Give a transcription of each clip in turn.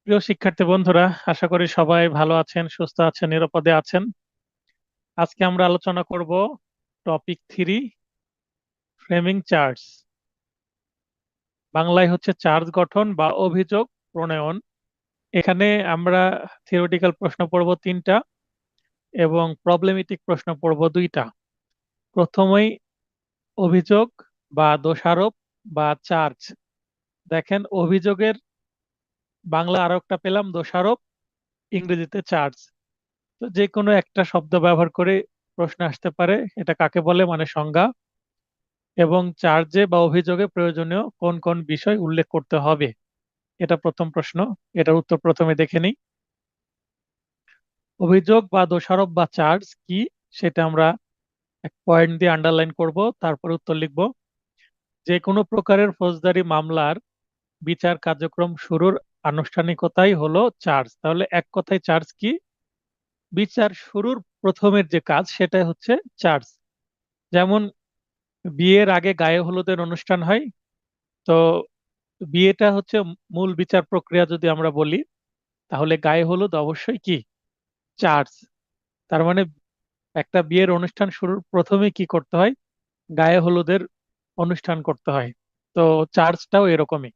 প্রিয় শিক্ষার্থী বন্ধুরা, আশা করি সবাই ভালো আছেন, সুস্থ আছেন, নিরাপদে আছেন। আজকে আমরা আলোচনা করব টপিক 3, ফ্রেমিং চার্জ। বাংলায় হচ্ছে চার্জ গঠন বা অভিযোগ প্রণয়ন। এখানে আমরা থিওরিটিক্যাল প্রশ্ন পড়ব 3টা এবং প্রবলেমেটিক প্রশ্ন পড়ব 2টা। প্রথমেই অভিযোগ বা দোষারোপ বা চার্জ। দেখেন, অভিযোগের বাংলা আরো একটা পেলাম দোষারোপ, ইংরেজিতে চার্জ। তো যে কোনো একটা শব্দ ব্যবহার করে প্রশ্ন আসতে পারে এটা কাকে বলে, মানে সংজ্ঞা, এবং চার্জে বা অভিযোগে প্রয়োজনীয় কোন কোন বিষয় উল্লেখ করতে হবে। এটা প্রথম প্রশ্ন। এটার উত্তর প্রথমে দেখে নিই। অভিযোগ বা দোষারোপ বা চার্জ কি সেটা আমরা এক পয়েন্ট দিয়ে আন্ডারলাইন করব, তারপরে উত্তর লিখব। যে কোনো প্রকারের ফৌজদারি মামলার বিচার কার্যক্রম শুরুর আনুষ্ঠানিকতাই হলো চার্জ। তাহলে এক কথায় চার্জ কি? বিচার শুরুর প্রথমের যে কাজ সেটাই হচ্ছে চার্জ। যেমন বিয়ের আগে গায়ে হলুদের অনুষ্ঠান হয়, তো বিয়েটা হচ্ছে মূল বিচার প্রক্রিয়া যদি আমরা বলি, তাহলে গায়ে হলুদ অবশ্যই কি? চার্জ। তার মানে একটা বিয়ের অনুষ্ঠান শুরুর প্রথমে কি করতে হয়? গায়ে হলুদের অনুষ্ঠান করতে হয়। তো চার্জটাও এরকমই,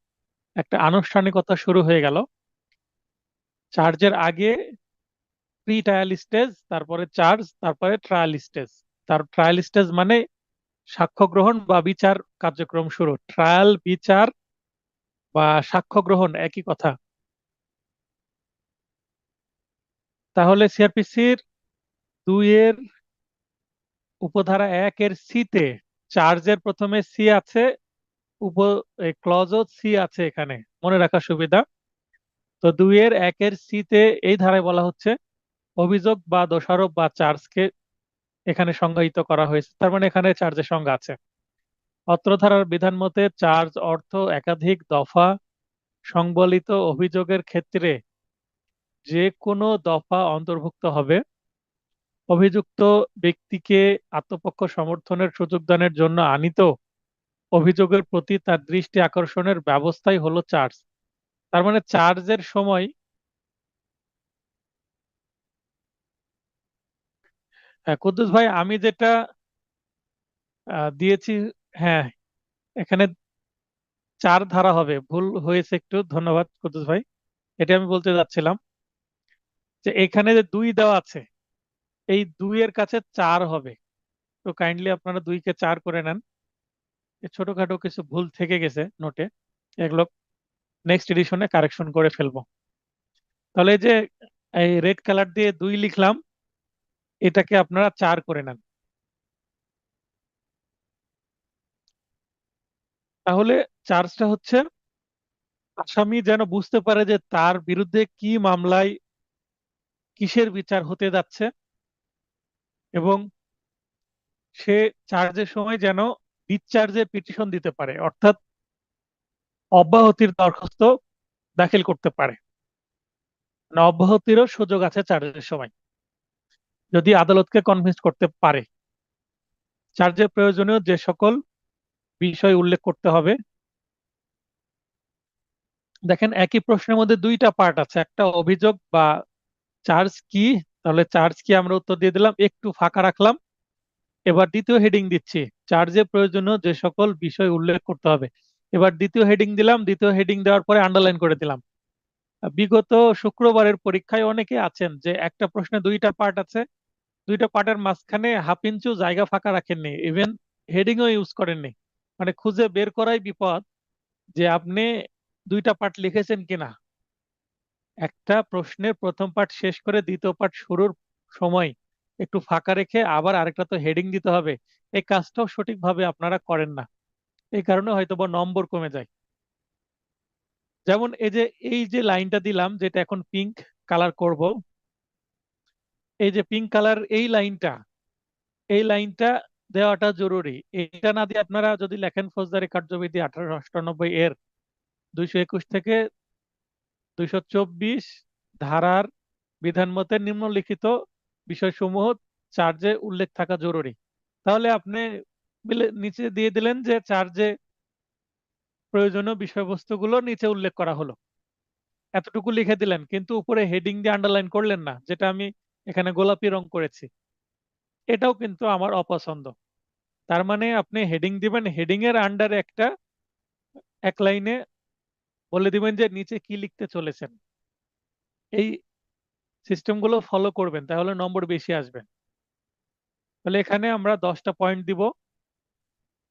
একটা আনুষ্ঠানিকতা শুরু হয়ে গেল। চার্জের আগে প্রি ট্রায়াল স্টেজ, তারপরে চার্জ, তারপরে ট্রায়াল স্টেজ। তার ট্রায়াল স্টেজ মানে সাক্ষ্য গ্রহণ বা বিচার কার্যক্রম শুরু। ট্রায়াল, বিচার বা সাক্ষ্য গ্রহণ একই কথা। তাহলে সিআরপিসির 2 এর উপধারা 1 এর সিতে চার্জের প্রথমে সি আছে, উপ ক্লজও সি আছে, এখানে মনে রাখার সুবিধা। তো 2-এর 1-এর সিতে এই ধারায় বলা হচ্ছে অভিযোগ বা দোষারোপ বা চার্জকে এখানে সংজ্ঞায়িত করা হয়েছে। তার মানে এখানে চার্জের সংজ্ঞা আছে। অত্র ধারার বিধান মতে চার্জ অর্থ একাধিক দফা সংবলিত অভিযোগের ক্ষেত্রে যে কোনো দফা অন্তর্ভুক্ত হবে। অভিযুক্ত ব্যক্তিকে আত্মপক্ষ সমর্থনের সুযোগ দানের জন্য আনীত অভিযোগের প্রতি তার দৃষ্টি আকর্ষণের ব্যবস্থাই হলো চার্জ। তার মানে চার্জের সময় কুদ্দুস ভাই, আমি যেটা দিয়েছি, হ্যাঁ, এখানে 4 ধারা হবে, ভুল হয়েছে একটু, ধন্যবাদ কুদ্দুস ভাই। এটা আমি বলতে যাচ্ছিলাম যে এখানে যে 2 দেওয়া আছে, এই 2-এর কাছে 4 হবে। তো কাইন্ডলি আপনারা 2-কে 4 করে নেন। এই ছোটখাটো কিছু ভুল থেকে গেছে নোটে, এগুলো নেক্সট এডিশনে কারেকশন করে ফেলবো। তাহলে এই যে এই রেড কালার দিয়ে 2 লিখলাম, এটাকে আপনারা 4 করে নেন। তাহলে চার্জটা হচ্ছে আসামি যেন বুঝতে পারে যে তার বিরুদ্ধে কি মামলায় কিসের বিচার হতে যাচ্ছে, এবং সে চার্জের সময় যেন ডিসচার্জের পিটিশন দিতে পারে, অর্থাৎ অব্যাহতির দরখাস্ত দাখিল করতে পারে। মানে অব্যাহতিরও সুযোগ আছে চার্জের সময়, যদি আদালতকে কনভিন্স করতে পারে। চার্জের প্রয়োজনীয় যে সকল বিষয় উল্লেখ করতে হবে। দেখেন, একই প্রশ্নের মধ্যে 2টা পার্ট আছে, একটা অভিযোগ বা চার্জ কি। তাহলে চার্জ কি আমরা উত্তর দিয়ে দিলাম, একটু ফাঁকা রাখলাম। এবার দ্বিতীয় হেডিং দিচ্ছি, চার্জে প্রয়োজনীয় যে সকল বিষয় উল্লেখ করতে হবে। এবার দ্বিতীয় হেডিং দিলাম, দ্বিতীয় হেডিং দেওয়ার পরে আন্ডারলাইন করে দিলাম। বিগত শুক্রবারের পরীক্ষায় অনেকে আছেন যে একটা প্রশ্নে 2টা পার্ট আছে, 2টা পার্টের মাঝখানে হাফ ইঞ্চু জায়গা ফাঁকা রাখেননি, ইভেন হেডিংও ইউজ করেননি। মানে খুঁজে বের করাই বিপদ যে আপনি 2টা পার্ট লিখেছেন কিনা। একটা প্রশ্নের প্রথম পার্ট শেষ করে দ্বিতীয় পার্ট শুরুর সময় একটু ফাঁকা রেখে আবার আরেকটা তো হেডিং দিতে হবে, এই কাজটাও সঠিকভাবে আপনারা করেন না। এই কারণে হয়তো বা নম্বর কমে যায়। যেমন এই যে লাইনটা দিলাম, যেটা এখন পিঙ্ক কালার করব, এই যে পিঙ্ক কালার এই লাইনটা দেওয়াটা জরুরি। এটা না দিয়ে আপনারা যদি লেখেন ফৌজদারি কার্যবিধি 1898 এর 221 থেকে 224 ধারার বিধান মতে নিম্নলিখিত বিষয়সমূহ চার্জে উল্লেখ থাকা জরুরি, তাহলে আপনি নিচে দিয়ে দিলেন যে চার্জে প্রয়োজনীয় বিষয়বস্তুগুলো নিচে উল্লেখ করা হলো, এতটুকু লিখে দিলেন, কিন্তু উপরে হেডিং দিয়ে আন্ডারলাইন করলেন না, যেটা আমি এখানে গোলাপি রং করেছি। এটাও কিন্তু আমার অপছন্দ। তার মানে আপনি হেডিং দিবেন, হেডিং এর আন্ডারে একটা এক লাইনে বলে দিবেন যে নিচে কি লিখতে চলেছেন। এই সিস্টেমগুলো ফলো করবেন, তাহলে নম্বর বেশি আসবে। তাহলে এখানে আমরা 10টা পয়েন্ট দিব।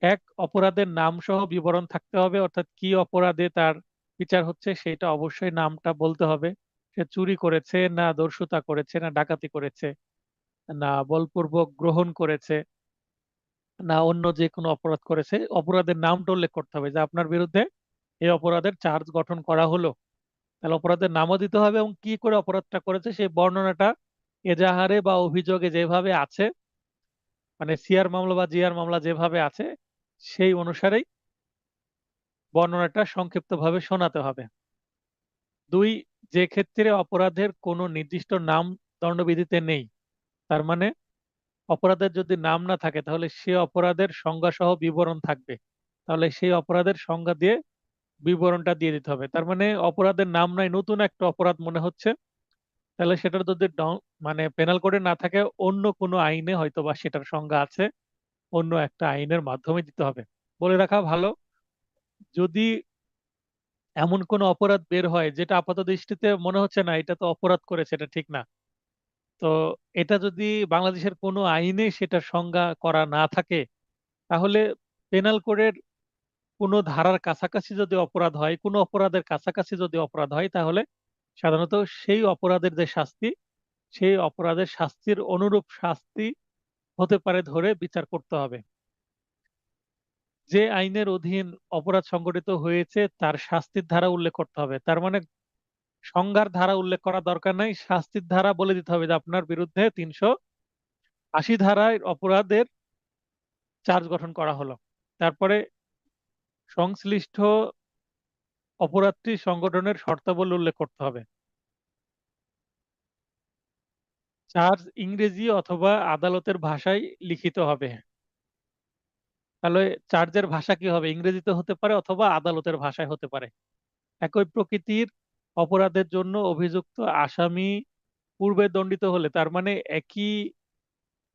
এক, অপরাধের নাম সহ বিবরণ থাকতে হবে, অর্থাৎ কি অপরাধে তার বিচার হচ্ছে সেটা অবশ্যই নামটা বলতে হবে। সে চুরি করেছে, না দস্যুতা করেছে, না ডাকাতি করেছে, না বলপূর্বক গ্রহণ করেছে, না অন্য যে কোনো অপরাধ করেছে, অপরাধের নামটা উল্লেখ করতে হবে যে আপনার বিরুদ্ধে এই অপরাধের চার্জ গঠন করা হলো। তাহলে অপরাধের নামও দিতে হবে এবং কি করে অপরাধটা করেছে সেই বর্ণনাটা এজাহারে বা অভিযোগে যেভাবে আছে, মানে সিআর মামলা বা জিআর মামলা যেভাবে আছে সেই অনুসারেই বর্ণনাটা সংক্ষিপ্তভাবে শোনাতে হবে। দুই, যে ক্ষেত্রে অপরাধের কোনো নির্দিষ্ট নাম দণ্ডবিধিতে নেই, তার মানে অপরাধের যদি নাম না থাকে তাহলে সে অপরাধের সংজ্ঞা সহ বিবরণ থাকবে, তাহলে সেই অপরাধের সংজ্ঞা দিয়ে বিবরণটা দিয়ে দিতে হবে। তার মানে অপরাধের নাম নাই, নতুন একটা অপরাধ মনে হচ্ছে, তাহলে সেটার যদি মানে পেনাল কোডে না থাকে অন্য কোনো আইনে হয়তো বা সেটার সংজ্ঞা আছে, অন্য একটা আইনের মাধ্যমে দিতে হবে। বলে রাখা ভালো, যদি এমন কোনো অপরাধ বের হয় যেটা আপাত দৃষ্টিতে মনে হচ্ছে না এটা তো অপরাধ করেছে, এটা ঠিক না, তো এটা যদি বাংলাদেশের কোনো আইনে সেটার সংজ্ঞা করা না থাকে, তাহলে পেনাল কোডের কোনো ধারার কাছাকাছি যদি অপরাধ হয়, কোনো অপরাধের কাছাকাছি যদি অপরাধ হয়, তাহলে সাধারণত সেই অপরাধের যে শাস্তি, সেই অপরাধের শাস্তির অনুরূপ শাস্তি হতে পারে ধরে বিচার করতে হবে। যে আইনের অধীন অপরাধ সংগঠিত হয়েছে তার শাস্তির ধারা উল্লেখ করতে হবে। তার মানে সংজ্ঞার ধারা উল্লেখ করা দরকার নাই, শাস্তির ধারা বলে দিতে হবে যে আপনার বিরুদ্ধে 380 ধারায় অপরাধের চার্জ গঠন করা হলো। তারপরে সংশ্লিষ্ট অপরাধটি সংগঠনের শর্তাবলী উল্লেখ করতে হবে। চার্জ ইংরেজি অথবা আদালতের ভাষায় লিখিত হবে। তাহলে চার্জের ভাষা কি হবে? ইংরেজিতে হতে পারে অথবা আদালতের ভাষায় হতে পারে। একই প্রকৃতির অপরাধের জন্য অভিযুক্ত আসামি পূর্বে দণ্ডিত হলে, তার মানে একই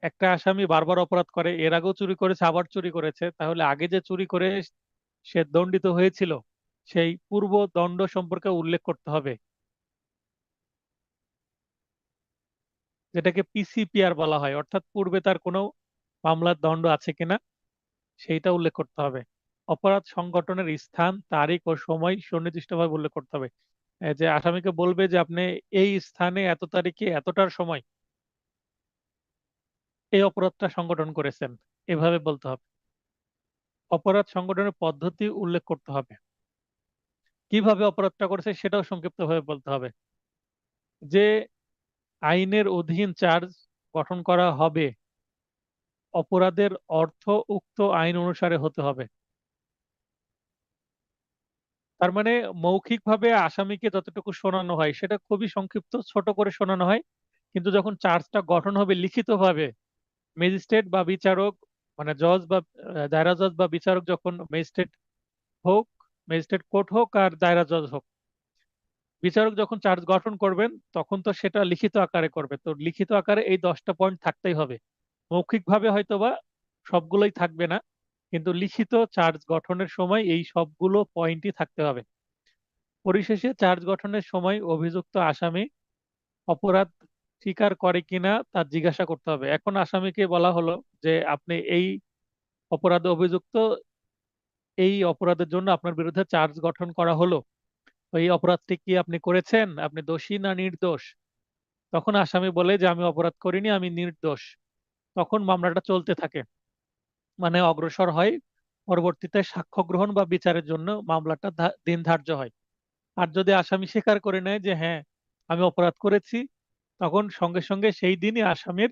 একটা আসামি বারবার অপরাধ করে, এর আগেও চুরি করেছে আবার চুরি করেছে, তাহলে আগে যে চুরি করে সে দণ্ডিত হয়েছিল সেই পূর্ব দণ্ড সম্পর্কে উল্লেখ করতে হবে, যেটাকে পিসিপিআর বলা হয়, অর্থাৎ পূর্বে তার কোনো মামলার দণ্ড আছে কিনা সেইটা উল্লেখ করতে হবে। অপরাধ সংগঠনের স্থান, তারিখ ও সময় সুনির্দিষ্টভাবে উল্লেখ করতে হবে। এই যে আসামিকে বলবে যে আপনি এই স্থানে এত তারিখে এতটার সময় এই অপরাধটা সংগঠন করেছেন, এভাবে বলতে হবে। অপরাধ সংগঠনের পদ্ধতি উল্লেখ করতে হবে, কিভাবে অপরাধটা করেছে সেটাও সংক্ষিপ্তভাবে বলতে হবে। যে আইনের অধীন চার্জ গঠন করা হবে, অপরাধের অর্থ উক্ত আইন অনুসারে হতে হবে। তার মানে মৌখিকভাবে আসামিকে যতটুকু শোনানো হয় সেটা খুবই সংক্ষিপ্ত ছোট করে শোনানো হয়, কিন্তু যখন চার্জটা গঠন হবে লিখিতভাবে, ম্যাজিস্ট্রেট বা বিচারক, মানে জজ বা দায়রা জজ বা বিচারক, যখন ম্যাজিস্ট্রেট হোক, ম্যাজিস্ট্রেট কোর্ট হোক আর দায়রা জজ হোক, বিচারক যখন চার্জ গঠন করবেন তখন তো সেটা লিখিত আকারে করবে, তো লিখিত আকারে এই 10টা পয়েন্ট থাকতেই হবে। মৌখিকভাবে হয়তোবা সবগুলোই থাকবে না, কিন্তু লিখিত চার্জ গঠনের সময় এই সবগুলো পয়েন্টই থাকতে হবে। পরিশেষে চার্জ গঠনের সময় অভিযুক্ত আসামি অপরাধ স্বীকার করে কিনা তা জিজ্ঞাসা করতে হবে। এখন আসামিকে বলা হলো যে আপনি এই অপরাধে অভিযুক্ত, এই অপরাধের জন্য আপনার বিরুদ্ধে চার্জ গঠন করা হলো, তো এই অপরাধটি কি আপনি করেছেন, আপনি দোষী না নির্দোষ? তখন আসামি বলে যে আমি অপরাধ করিনি, আমি নির্দোষ। তখন মামলাটা চলতে থাকে, মানে অগ্রসর হয়, পরবর্তীতে সাক্ষ্য গ্রহণ বা বিচারের জন্য মামলাটা দিন ধার্য হয়। আর যদি আসামি স্বীকার করে নেয় যে হ্যাঁ আমি অপরাধ করেছি, তখন সঙ্গে সঙ্গে সেই দিনই আসামির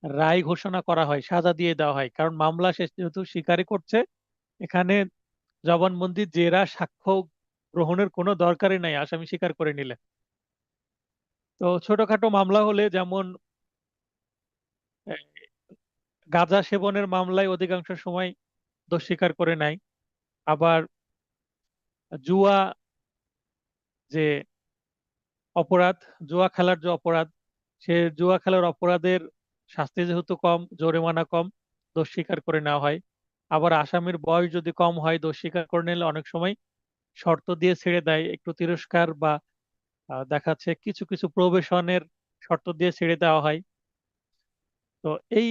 রায় ঘোষণা করা হয়, সাজা দিয়ে দেওয়া হয়, কারণ মামলা শেষ যেহেতু স্বীকারই করছে, এখানে জবানবন্দি জেরা সাক্ষ্য গ্রহণের কোনো দরকারই নাই আসামি স্বীকার করে নিলে। তো ছোটখাটো মামলা হলে, যেমন আহ, গাঁজা সেবনের মামলায় অধিকাংশ সময় দোষ স্বীকার করে নেয়। আবার জুয়া যে অপরাধ, জুয়া খেলার যে অপরাধ, সে জুয়া খেলার অপরাধের শাস্তি যেহেতু কম, জরিমানা কম, দোষ স্বীকার করে নেওয়া হয়। আবার আসামির বয়স যদি কম হয়, দোষ স্বীকার করে নিলে অনেক সময় শর্ত দিয়ে ছেড়ে দেয়, একটু তিরস্কার বা দেখাচ্ছে কিছু কিছু প্রবেশনের শর্ত দিয়ে ছেড়ে দেওয়া হয়। তো এই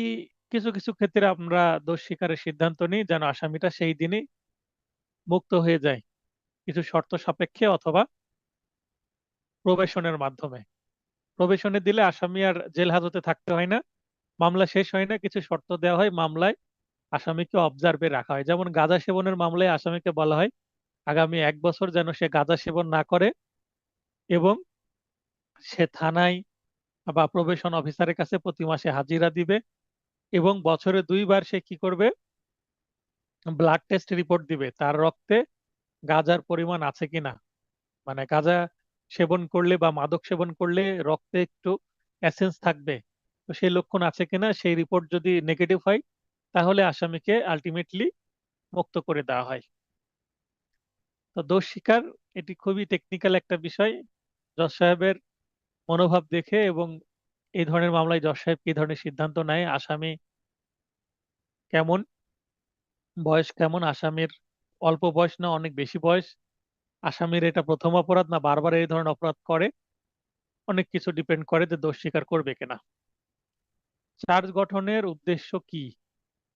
কিছু কিছু ক্ষেত্রে আমরা দোষ স্বীকারের সিদ্ধান্ত নিই যেন আসামিটা সেই দিনই মুক্ত হয়ে যায়, কিছু শর্ত সাপেক্ষে অথবা প্রবেশনের মাধ্যমে। প্রবেশনে দিলে আসামি আর জেল হাজতে থাকতে হয় না, মামলা শেষ হয় না, কিছু শর্ত দেওয়া হয়, মামলায় আসামিকে অবজার্ভে রাখা হয়। যেমন গাঁজা সেবনের মামলায় আসামিকে বলা হয় আগামী 1 বছর যেন সে গাঁজা সেবন না করে, এবং সে থানায় বা প্রবেশন অফিসারের কাছে প্রতি মাসে হাজিরা দিবে, এবং বছরে 2বার সে কি করবে, ব্লাড টেস্ট রিপোর্ট দিবে তার রক্তে গাঁজার পরিমাণ আছে কিনা। মানে গাঁজা সেবন করলে বা মাদক সেবন করলে রক্তে একটু এসেন্স থাকবে, তো সেই লক্ষণ আছে কিনা, সেই রিপোর্ট যদি নেগেটিভ হয় তাহলে আসামিকে আলটিমেটলি মুক্ত করে দেওয়া হয়। তো দোষ স্বীকার এটি খুবই টেকনিক্যাল একটা বিষয়। জজ সাহেবের মনোভাব দেখে এবং এই ধরনের মামলায় জজ সাহেব কি ধরনের সিদ্ধান্ত নেয়, আসামি কেমন, বয়স কেমন, আসামির অল্প বয়স না অনেক বেশি বয়স, আসামির এটা প্রথম অপরাধ না বারবার এই ধরনের অপরাধ করে, অনেক কিছু ডিপেন্ড করে যে দোষ স্বীকার করবে কিনা। চার্জ গঠনের উদ্দেশ্য কি?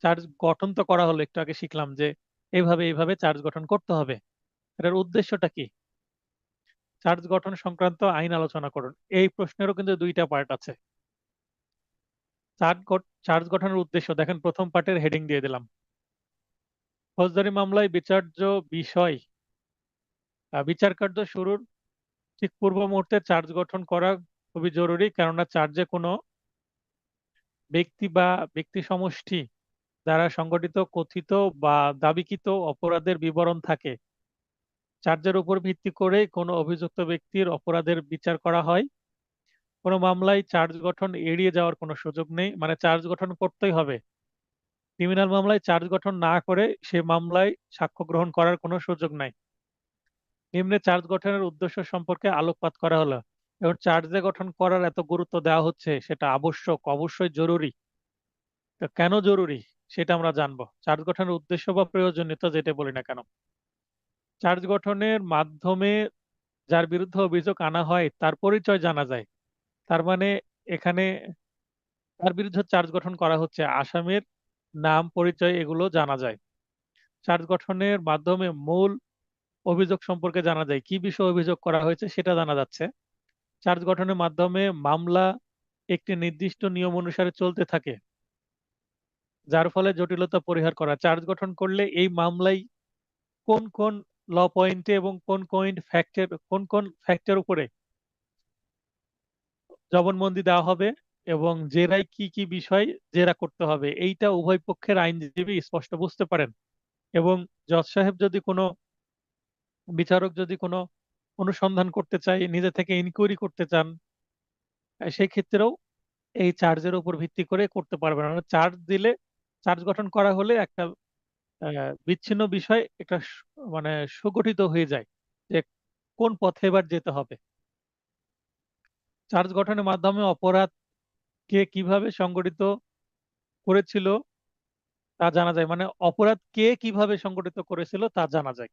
চার্জ গঠন তো করা হলো, একটু আগে শিখলাম যে এইভাবে এইভাবে চার্জ গঠন করতে হবে। এটার উদ্দেশ্যটা কি? চার্জ গঠন সংক্রান্ত আইন আলোচনা করুন। এই প্রশ্নেরও কিন্তু 2টা পার্ট আছে। চার্জ গঠনের উদ্দেশ্য দেখেন, প্রথম পার্টের হেডিং দিয়ে দিলাম, ফৌজদারি মামলায় বিচার্য বিষয় বিচার কার্য শুরুর ঠিক পূর্ব মুহূর্তে চার্জ গঠন করা খুবই জরুরি, কেননা চার্জে কোনো ব্যক্তি বা ব্যক্তি সমষ্টি দ্বারা সংগঠিত কথিত বা দাবিকৃত অপরাধের বিবরণ থাকে। চার্জের উপর ভিত্তি করে কোনো অভিযুক্ত ব্যক্তির অপরাধের বিচার করা হয়। কোনো মামলায় চার্জ গঠন এড়িয়ে যাওয়ার কোনো সুযোগ নেই, মানে চার্জ গঠন করতেই হবে। ক্রিমিনাল মামলায় চার্জ গঠন না করে সে মামলায় সাক্ষ্য গ্রহণ করার কোনো সুযোগ নাই। নিম্নে চার্জ গঠনের উদ্দেশ্য সম্পর্কে আলোকপাত করা হলো। এবং চার্জ যে গঠন করার এত গুরুত্ব দেওয়া হচ্ছে সেটা আবশ্যক, অবশ্যই জরুরি। তো কেন জরুরি সেটা আমরা জানবো। চার্জ গঠনের উদ্দেশ্য বা প্রয়োজনীয়তা যেটা বলি না কেন, চার্জ গঠনের মাধ্যমে যার বিরুদ্ধে অভিযোগ আনা হয় তার পরিচয় জানা যায়। তার মানে এখানে তার বিরুদ্ধে চার্জ গঠন করা হচ্ছে, আসামির নাম পরিচয় এগুলো জানা যায়। চার্জ গঠনের মাধ্যমে মূল অভিযোগ সম্পর্কে জানা যায়, কি বিষয়ে অভিযোগ করা হয়েছে সেটা জানা যাচ্ছে। চার্জ গঠনের মাধ্যমে মামলা একটি নির্দিষ্ট নিয়ম অনুসারে চলতে থাকে, যার ফলে জটিলতা পরিহার করা। চার্জ গঠন করলে এই মামলায় কোন কোন ল পয়েন্টে এবং কোন কোন ফ্যাক্টের উপরে জবানবন্দি দেওয়া হবে, এবং জেরায় কি কি বিষয় জেরা করতে হবে, এইটা উভয় পক্ষের আইনজীবী স্পষ্ট বুঝতে পারেন। এবং জজ সাহেব যদি কোনো, বিচারক যদি কোনো অনুসন্ধান করতে চায়, নিজে থেকে ইনকোয়ারি করতে চান, সেই ক্ষেত্রেও এই চার্জের উপর ভিত্তি করে করতে পারবেন। মানে চার্জ দিলে, চার্জ গঠন করা হলে একটা বিচ্ছিন্ন বিষয় একটা মানে সুগঠিত হয়ে যায় যে কোন পথে এবার যেতে হবে। চার্জ গঠনের মাধ্যমে অপরাধ কে কিভাবে সংগঠিত করেছিল তা জানা যায়, মানে অপরাধ কে কিভাবে সংগঠিত করেছিল তা জানা যায়।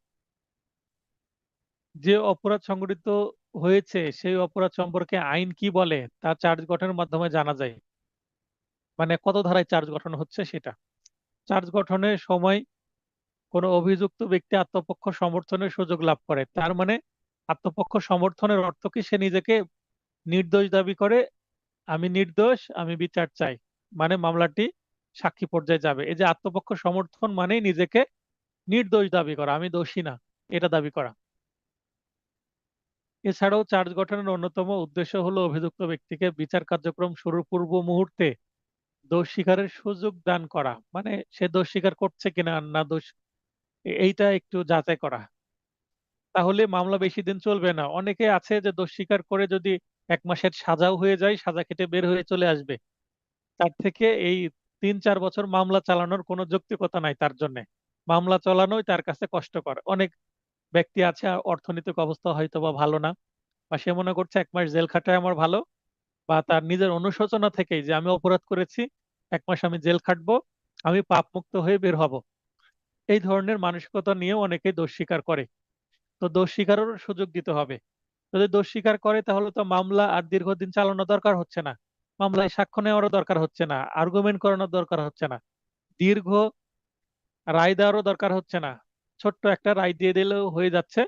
যে অপরাধ সংগঠিত হয়েছে সেই অপরাধ সম্পর্কে আইন কি বলে তা চার্জ গঠনের মাধ্যমে জানা যায়, মানে কত ধারায় চার্জ গঠন হচ্ছে সেটা। চার্জ গঠনের সময় কোনো অভিযুক্ত ব্যক্তি আত্মপক্ষ সমর্থনের সুযোগ লাভ করে, তার মানে আত্মপক্ষ সমর্থনের অর্থ কি, সে নিজেকে নির্দোষ দাবি করে, আমি নির্দোষ, আমি বিচার চাই, মানে মামলাটি সাক্ষী পর্যায়ে যাবে। এই যে আত্মপক্ষ সমর্থন মানেই নিজেকে নির্দোষ দাবি করা, আমি দোষী না, এটা দাবি করা। এছাড়াও চার্জ গঠনের অন্যতম উদ্দেশ্য হলো অভিযুক্ত ব্যক্তিকে বিচার কার্যক্রম শুরুর পূর্ব মুহূর্তে দোষ স্বীকারের সুযোগ দান করা, মানে সে দোষ স্বীকার করছে কিনা না দোষ, এইটা একটু যাচাই করা। তাহলে মামলা বেশি দিন চলবে না। অনেকে আছে যে দোষ স্বীকার করে যদি 1 মাসের সাজাও হয়ে যায়, সাজা খেটে বের হয়ে চলে আসবে, তার থেকে এই 3-4 বছর মামলা চালানোর কোনো যৌক্তিকতা নাই তার জন্য। মামলা চালানোই তার কাছে কষ্টকর। অনেক ব্যক্তি আছে আর অর্থনৈতিক অবস্থা হয়তো বা ভালো না, বা সে মনে করছে 1 মাস জেল খাটায় আমার ভালো, বা তার নিজের অনুশোচনা থেকেই যে আমি অপরাধ করেছি, 1 মাস আমি জেল খাটবো, আমি পাপ মুক্ত হয়ে বের হব, এই ধরনের মানসিকতা নিয়ে অনেকেই দোষ স্বীকার করে। তো দোষ স্বীকারেরও সুযোগ দিতে হবে। যদি দোষ স্বীকার করে তাহলে তো মামলা আর দীর্ঘদিন চালানো দরকার হচ্ছে না, মামলায় সাক্ষ্য নেওয়ারও দরকার হচ্ছে না, আর্গুমেন্ট করানোর দরকার হচ্ছে না, দীর্ঘ রায় দেওয়ারও দরকার হচ্ছে না, ছোট্ট একটা রায় দিয়ে দিলেও হয়ে যাচ্ছে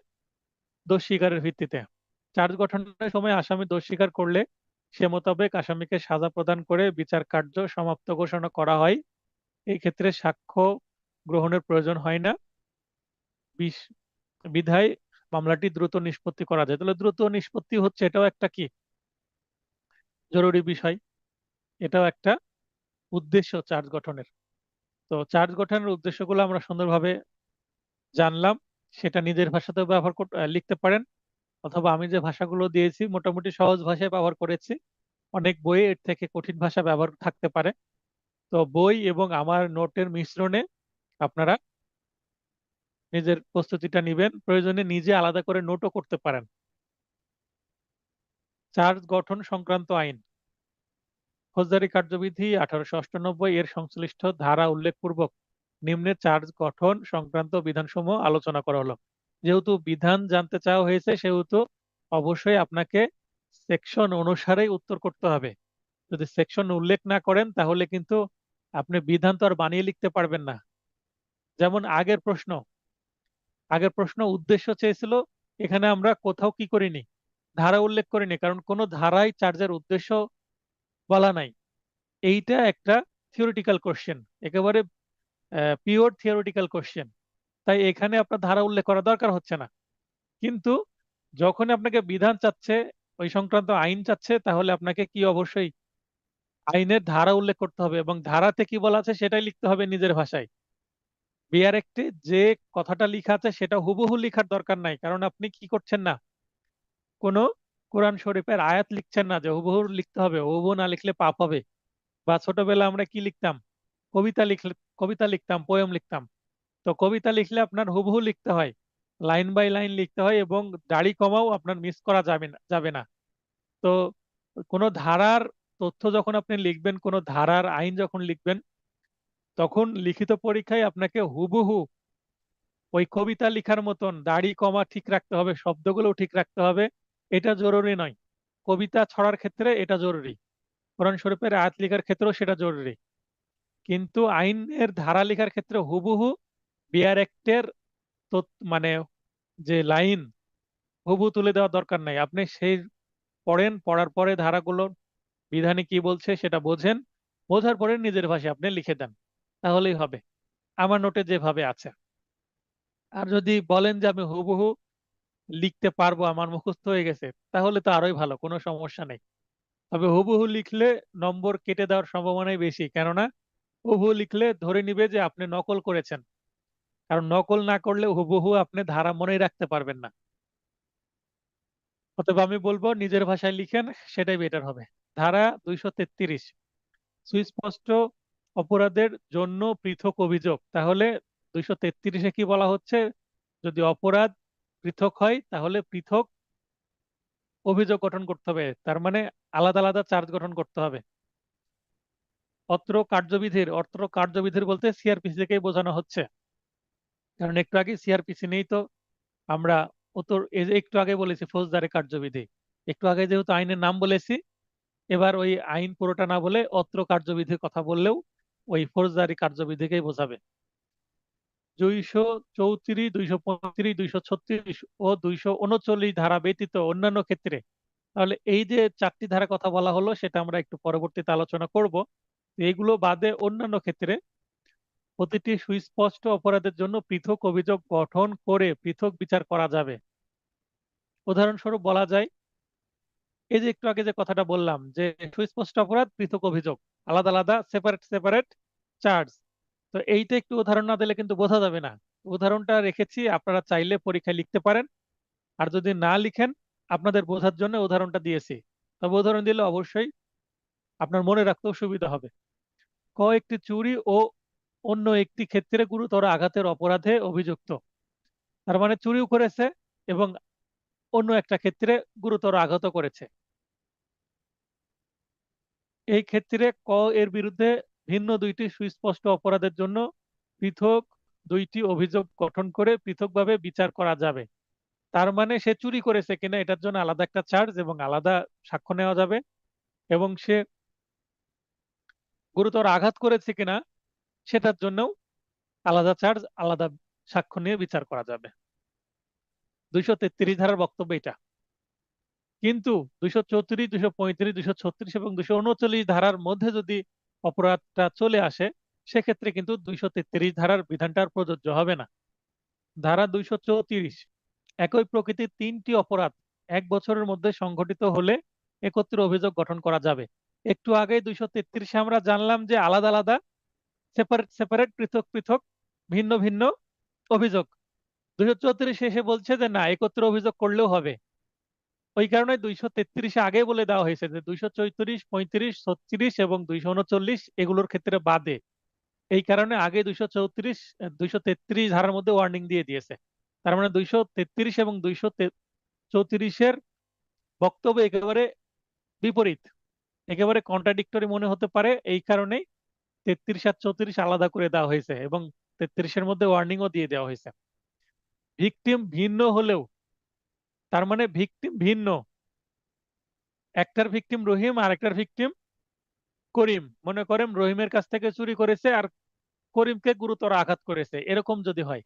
দোষ স্বীকারের ভিত্তিতে। চার্জ গঠনের সময় আসামি দোষ স্বীকার করলে সে মোতাবেক আসামিকে সাজা প্রদান করে বিচার কার্য সমাপ্ত ঘোষণা করা হয়। এই ক্ষেত্রে সাক্ষ্য গ্রহণের প্রয়োজন হয় না, বিশ- বিধায় মামলাটি দ্রুত নিষ্পত্তি করা যায়। তাহলে দ্রুত নিষ্পত্তি হচ্ছে, এটাও একটা কি জরুরি বিষয়, এটাও একটা উদ্দেশ্য চার্জ গঠনের। তো চার্জ গঠনের উদ্দেশ্যগুলো আমরা সুন্দরভাবে জানলাম, সেটা নিজের ভাষাতেও লিখতে পারেন, অথবা আমি যে ভাষাগুলো দিয়েছি মোটামুটি সহজ ভাষায় ব্যবহার করেছি, অনেক বইয়ে এর থেকে কঠিন ভাষা ব্যবহার থাকতে পারে। তো বই এবং আমার নোটের মিশ্রণে আপনারা নিজের প্রস্তুতিটা নিবেন, প্রয়োজনে নিজে আলাদা করে নোটও করতে পারেন। চার্জ গঠন সংক্রান্ত আইন, ফৌজদারি কার্যবিধি 1898 এর সংশ্লিষ্ট ধারা উল্লেখপূর্বক নিম্নে চার্জ গঠন সংক্রান্ত বিধানসমূহ আলোচনা করা হলো। যেহেতু বিধান জানতে চাওয়া হয়েছে সেহেতু অবশ্যই আপনাকে সেকশন অনুসারেই উত্তর করতে হবে। যদি সেকশন উল্লেখ না করেন তাহলে কিন্তু আপনি বিধান তো আর বানিয়ে লিখতে পারবেন না। যেমন আগের প্রশ্ন উদ্দেশ্য চেয়েছিল, এখানে আমরা কোথাও কি করিনি, ধারা উল্লেখ করিনি, কারণ কোনো ধারায় চার্জের উদ্দেশ্য বলা নাই। এইটা একটা থিওরিটিক্যাল কোশ্চেন, একেবারে পিওর থিওরিটিক্যাল কোশ্চেন, তাই এখানে আপনার ধারা উল্লেখ করা দরকার হচ্ছে না। কিন্তু যখন আপনাকে বিধান চাচ্ছে, ওই সংক্রান্ত আইন চাচ্ছে, তাহলে আপনাকে কি অবশ্যই আইনের ধারা উল্লেখ করতে হবে এবং ধারাতে কি বলা আছে সেটাই লিখতে হবে নিজের ভাষায়। বিআর একটে যে কথাটা লেখা আছে সেটা হুবহু লেখার দরকার নাই, কারণ আপনি কি করছেন না, কোনো কোরআন শরীফের আয়াত লিখছেন না যে হুবহু লিখতে হবে, হুবহু না লিখলে পাপ হবে। বা ছোটবেলা আমরা কি লিখতাম, কবিতা লিখলে, কবিতা লিখতাম, পোয়েম লিখতাম। তো কবিতা লিখলে আপনার হুবহু লিখতে হয়, লাইন বাই লাইন লিখতে হয়, এবং দাড়ি কমাও আপনার মিস করা যাবে না। তো কোনো ধারার তথ্য যখন আপনি লিখবেন, কোনো ধারার আইন যখন লিখবেন, তখন লিখিত পরীক্ষায় আপনাকে হুবহু ওই কবিতা লেখার মতন দাড়ি কমা ঠিক রাখতে হবে, শব্দগুলো ঠিক রাখতে হবে। এটা জরুরি নয়, কবিতা ছড়ার ক্ষেত্রে এটা জরুরি, কোরআন শরীফের আয়াত লেখার ক্ষেত্রেও সেটা জরুরি। কিন্তু আইনের ধারা লেখার ক্ষেত্রে হুবহু বিআর অ্যাক্টের মানে যে লাইন হুবহু তুলে দেওয়ার দরকার নাই। আপনি সেই পড়েন, পড়ার পরে ধারাগুলো বিধানে কি বলছে সেটা বোঝেন, বোঝার পরে নিজের ভাষায় আপনি লিখে দেন, তাহলেই হবে আমার নোটে যেভাবে আছে। আর যদি বলেন যে আমি হুবহু লিখতে পারবো, আমার মুখস্থ হয়ে গেছে, তাহলে তো আরোই ভালো, কোনো সমস্যা নেই। তবে হুবহু লিখলে নম্বর কেটে দেওয়ার সম্ভাবনাই বেশি, কেননা হুবহু লিখলে ধরে নিবে যে আপনি নকল করেছেন, কারণ নকল না করলে হুবহু আপনি ধারা মনে রাখতে পারবেন না। অতএব আমি বলবো নিজের ভাষায় লিখেন, সেটাই বেটার হবে। ধারা 233, সুস্পষ্ট অপরাধের জন্য পৃথক অভিযোগ। তাহলে 233-এ কি বলা হচ্ছে, যদি অপরাধ পৃথক হয় তাহলে পৃথক অভিযোগ গঠন করতে হবে, তার মানে আলাদা আলাদা চার্জ গঠন করতে হবে। অত্র কার্যবিধির বলতে সিআরপিসি থেকেই বোঝানো হচ্ছে, কারণ একটু আগে সিআরপিসি নেই তো আমরা এই যে একটু আগে বলেছি ফৌজদারি কার্যবিধি, একটু আগে যেহেতু আইনের নাম বলেছি, এবার ওই আইন পুরোটা না বলে অত্র কার্যবিধির কথা বললেও ওই ফৌজদারি কার্যবিধিকেই বোঝাবে। 234, 235, 236 ও 239 ধারা ব্যতীত অন্যান্য ক্ষেত্রে, তাহলে এই যে 4টি ধারা কথা বলা হলো সেটা আমরা একটু পরবর্তীতে আলোচনা করব। এগুলো বাদে অন্যান্য ক্ষেত্রে প্রতিটি সুস্পষ্ট অপরাধের জন্য পৃথক অভিযোগ গঠন করে পৃথক বিচার করা যাবে। উদাহরণস্বরূপ বলা যায়, এই যে একটু আগে যে কথাটা বললাম যে সুস্পষ্ট অপরাধ পৃথক অভিযোগ, আলাদা আলাদা সেপারেট সেপারেট চার্জ। তো এইটা একটু উদাহরণ না দিলে কিন্তু বোঝা যাবে না। উদাহরণটা রেখেছি, আপনারা চাইলে পরীক্ষায় লিখতে পারেন, আর যদি না লিখেন আপনাদের বোঝার জন্য উদাহরণটা দিয়েছি। তবে উদাহরণ দিলে অবশ্যই আপনার মনে রাখতেও সুবিধা হবে। একটি চুরি ও অন্য একটি ক্ষেত্রে গুরুতর আঘাতের অপরাধে অভিযুক্ত। তার মানে চুরিও করেছে এবং অন্য একটা ক্ষেত্রে গুরুতর আঘাত করেছে। এই ক্ষেত্রে ক এর বিরুদ্ধে ভিন্ন দুইটি সুস্পষ্ট অপরাধের জন্য পৃথক দুইটি অভিযোগ গঠন করে পৃথকভাবে বিচার করা যাবে। তার মানে সে চুরি করেছে কিনা এটার জন্য আলাদা একটা চার্জ এবং আলাদা সাক্ষ্য নেওয়া যাবে, এবং সে গুরুতর আঘাত করেছে কিনা সেটার জন্যও আলাদা চার্জ, আলাদা সাক্ষ্য নিয়ে বিচার করা যাবে। 233 ধারার বক্তব্য এটা। কিন্তু 234, 235, 236 এবং 239 ধারার মধ্যে যদি অপরাধটা চলে আসে, সেক্ষেত্রে কিন্তু 233 ধারার বিধানটা আর প্রযোজ্য হবে না। ধারা 234, একই প্রকৃতির তিনটি অপরাধ 1 বছরের মধ্যে সংঘটিত হলে একত্রে অভিযোগ গঠন করা যাবে। একটু আগে 233 আমরা জানলাম যে আলাদা আলাদা, সেপারেট সেপারেট, পৃথক পৃথক, ভিন্ন ভিন্ন অভিযোগ। 234 এসে বলছে যে না, একত্রে অভিযোগ করলেও হবে। ওই কারণে 233 আগে বলে দেওয়া হয়েছে যে 234, 35, 36 এবং 239 এগুলোর ক্ষেত্রে বাদে। এই কারণে আগে 233 ধারার মধ্যে ওয়ার্নিং দিয়ে দিয়েছে। তার মানে 233 এবং 234-এর বক্তব্য একেবারে বিপরীত, একেবারে কন্ট্রাডিক্টরি মনে হতে পারে। এই কারণেই 33 আর 34 আলাদা করে দেওয়া হয়েছে এবং 33-এর মধ্যে ওয়ার্নিংও দিয়ে দেওয়া হয়েছে। ভিকটিম ভিন্ন হলেও, তার মানে ভিকটিম ভিন্ন, একটার ভিকটিম রহিম আর একটার ভিকটিম করিম। মনে করেন রহিমের কাছ থেকে চুরি করেছে আর করিমকে গুরুতর আঘাত করেছে, এরকম যদি হয়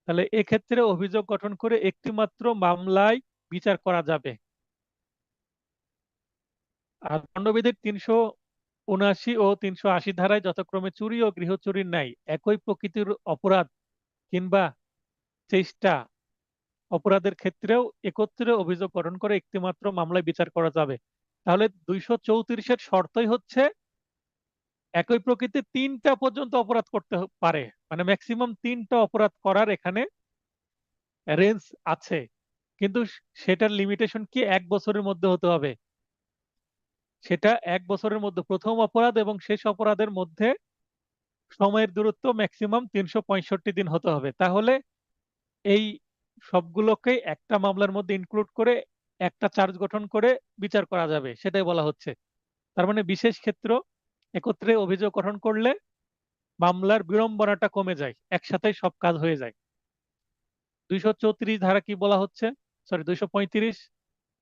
তাহলে এক্ষেত্রে অভিযোগ গঠন করে একটি মাত্র মামলায় বিচার করা যাবে। আর দণ্ডবিধির 379 ও 380 ধারায় যথাক্রমে চুরি ও গৃহচুরির ন্যায় একই প্রকৃতির অপরাধ কিংবা চেষ্টা অপরাধের ক্ষেত্রেও একত্রে অভিযোগ গঠন করে একটি মাত্র মামলায় বিচার করা যাবে। তাহলে 234-এর শর্তই হচ্ছে একই প্রকৃতির তিনটা পর্যন্ত অপরাধ করতে পারে, মানে ম্যাক্সিমাম তিনটা অপরাধ করার এখানে রেঞ্জ আছে। কিন্তু সেটার লিমিটেশন কি 1 বছরের মধ্যে হতে হবে। সেটা 1 বছরের মধ্যে প্রথম অপরাধ এবং শেষ অপরাধের মধ্যে সময়ের দূরত্ব ম্যাক্সিমাম 365 দিন হতে হবে। তাহলে এই সবগুলোকে একটা মামলার মধ্যে ইনক্লুড করে একটা চার্জ গঠন করে বিচার করা যাবে, সেটাই বলা হচ্ছে। তার মানে বিশেষ ক্ষেত্র একত্রে অভিযোগ গঠন করলে মামলার বিড়ম্বনাটা কমে যায়, একসাথে সব কাজ হয়ে যায়। 234 ধারা কি বলা হচ্ছে, সরি 235,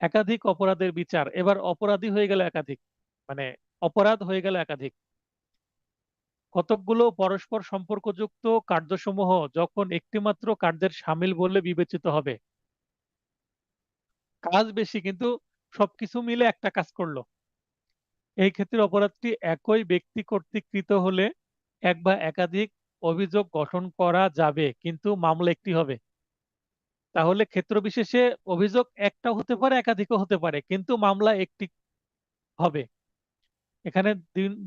একাধিক অপরাধের বিচার। এবার অপরাধী হয়ে গেল একাধিক, মানে অপরাধ হয়ে গেল একাধিক। কতকগুলো পরস্পর সম্পর্কযুক্ত কার্যসমূহ যখন একটিমাত্র কার্যের শামিল বলে বিবেচিত হবে। কাজ বেশি কিন্তু সবকিছু মিলে একটা কাজ করলো, এই ক্ষেত্রে অপরাধটি একই ব্যক্তি কর্তৃক কৃত হলে এক বা একাধিক অভিযোগ গঠন করা যাবে, কিন্তু মামলা একটি হবে। তাহলে ক্ষেত্র বিশেষে অভিযোগ একটা হতে পারে, একাধিকও হতে পারে, কিন্তু মামলা একটি হবে। এখানে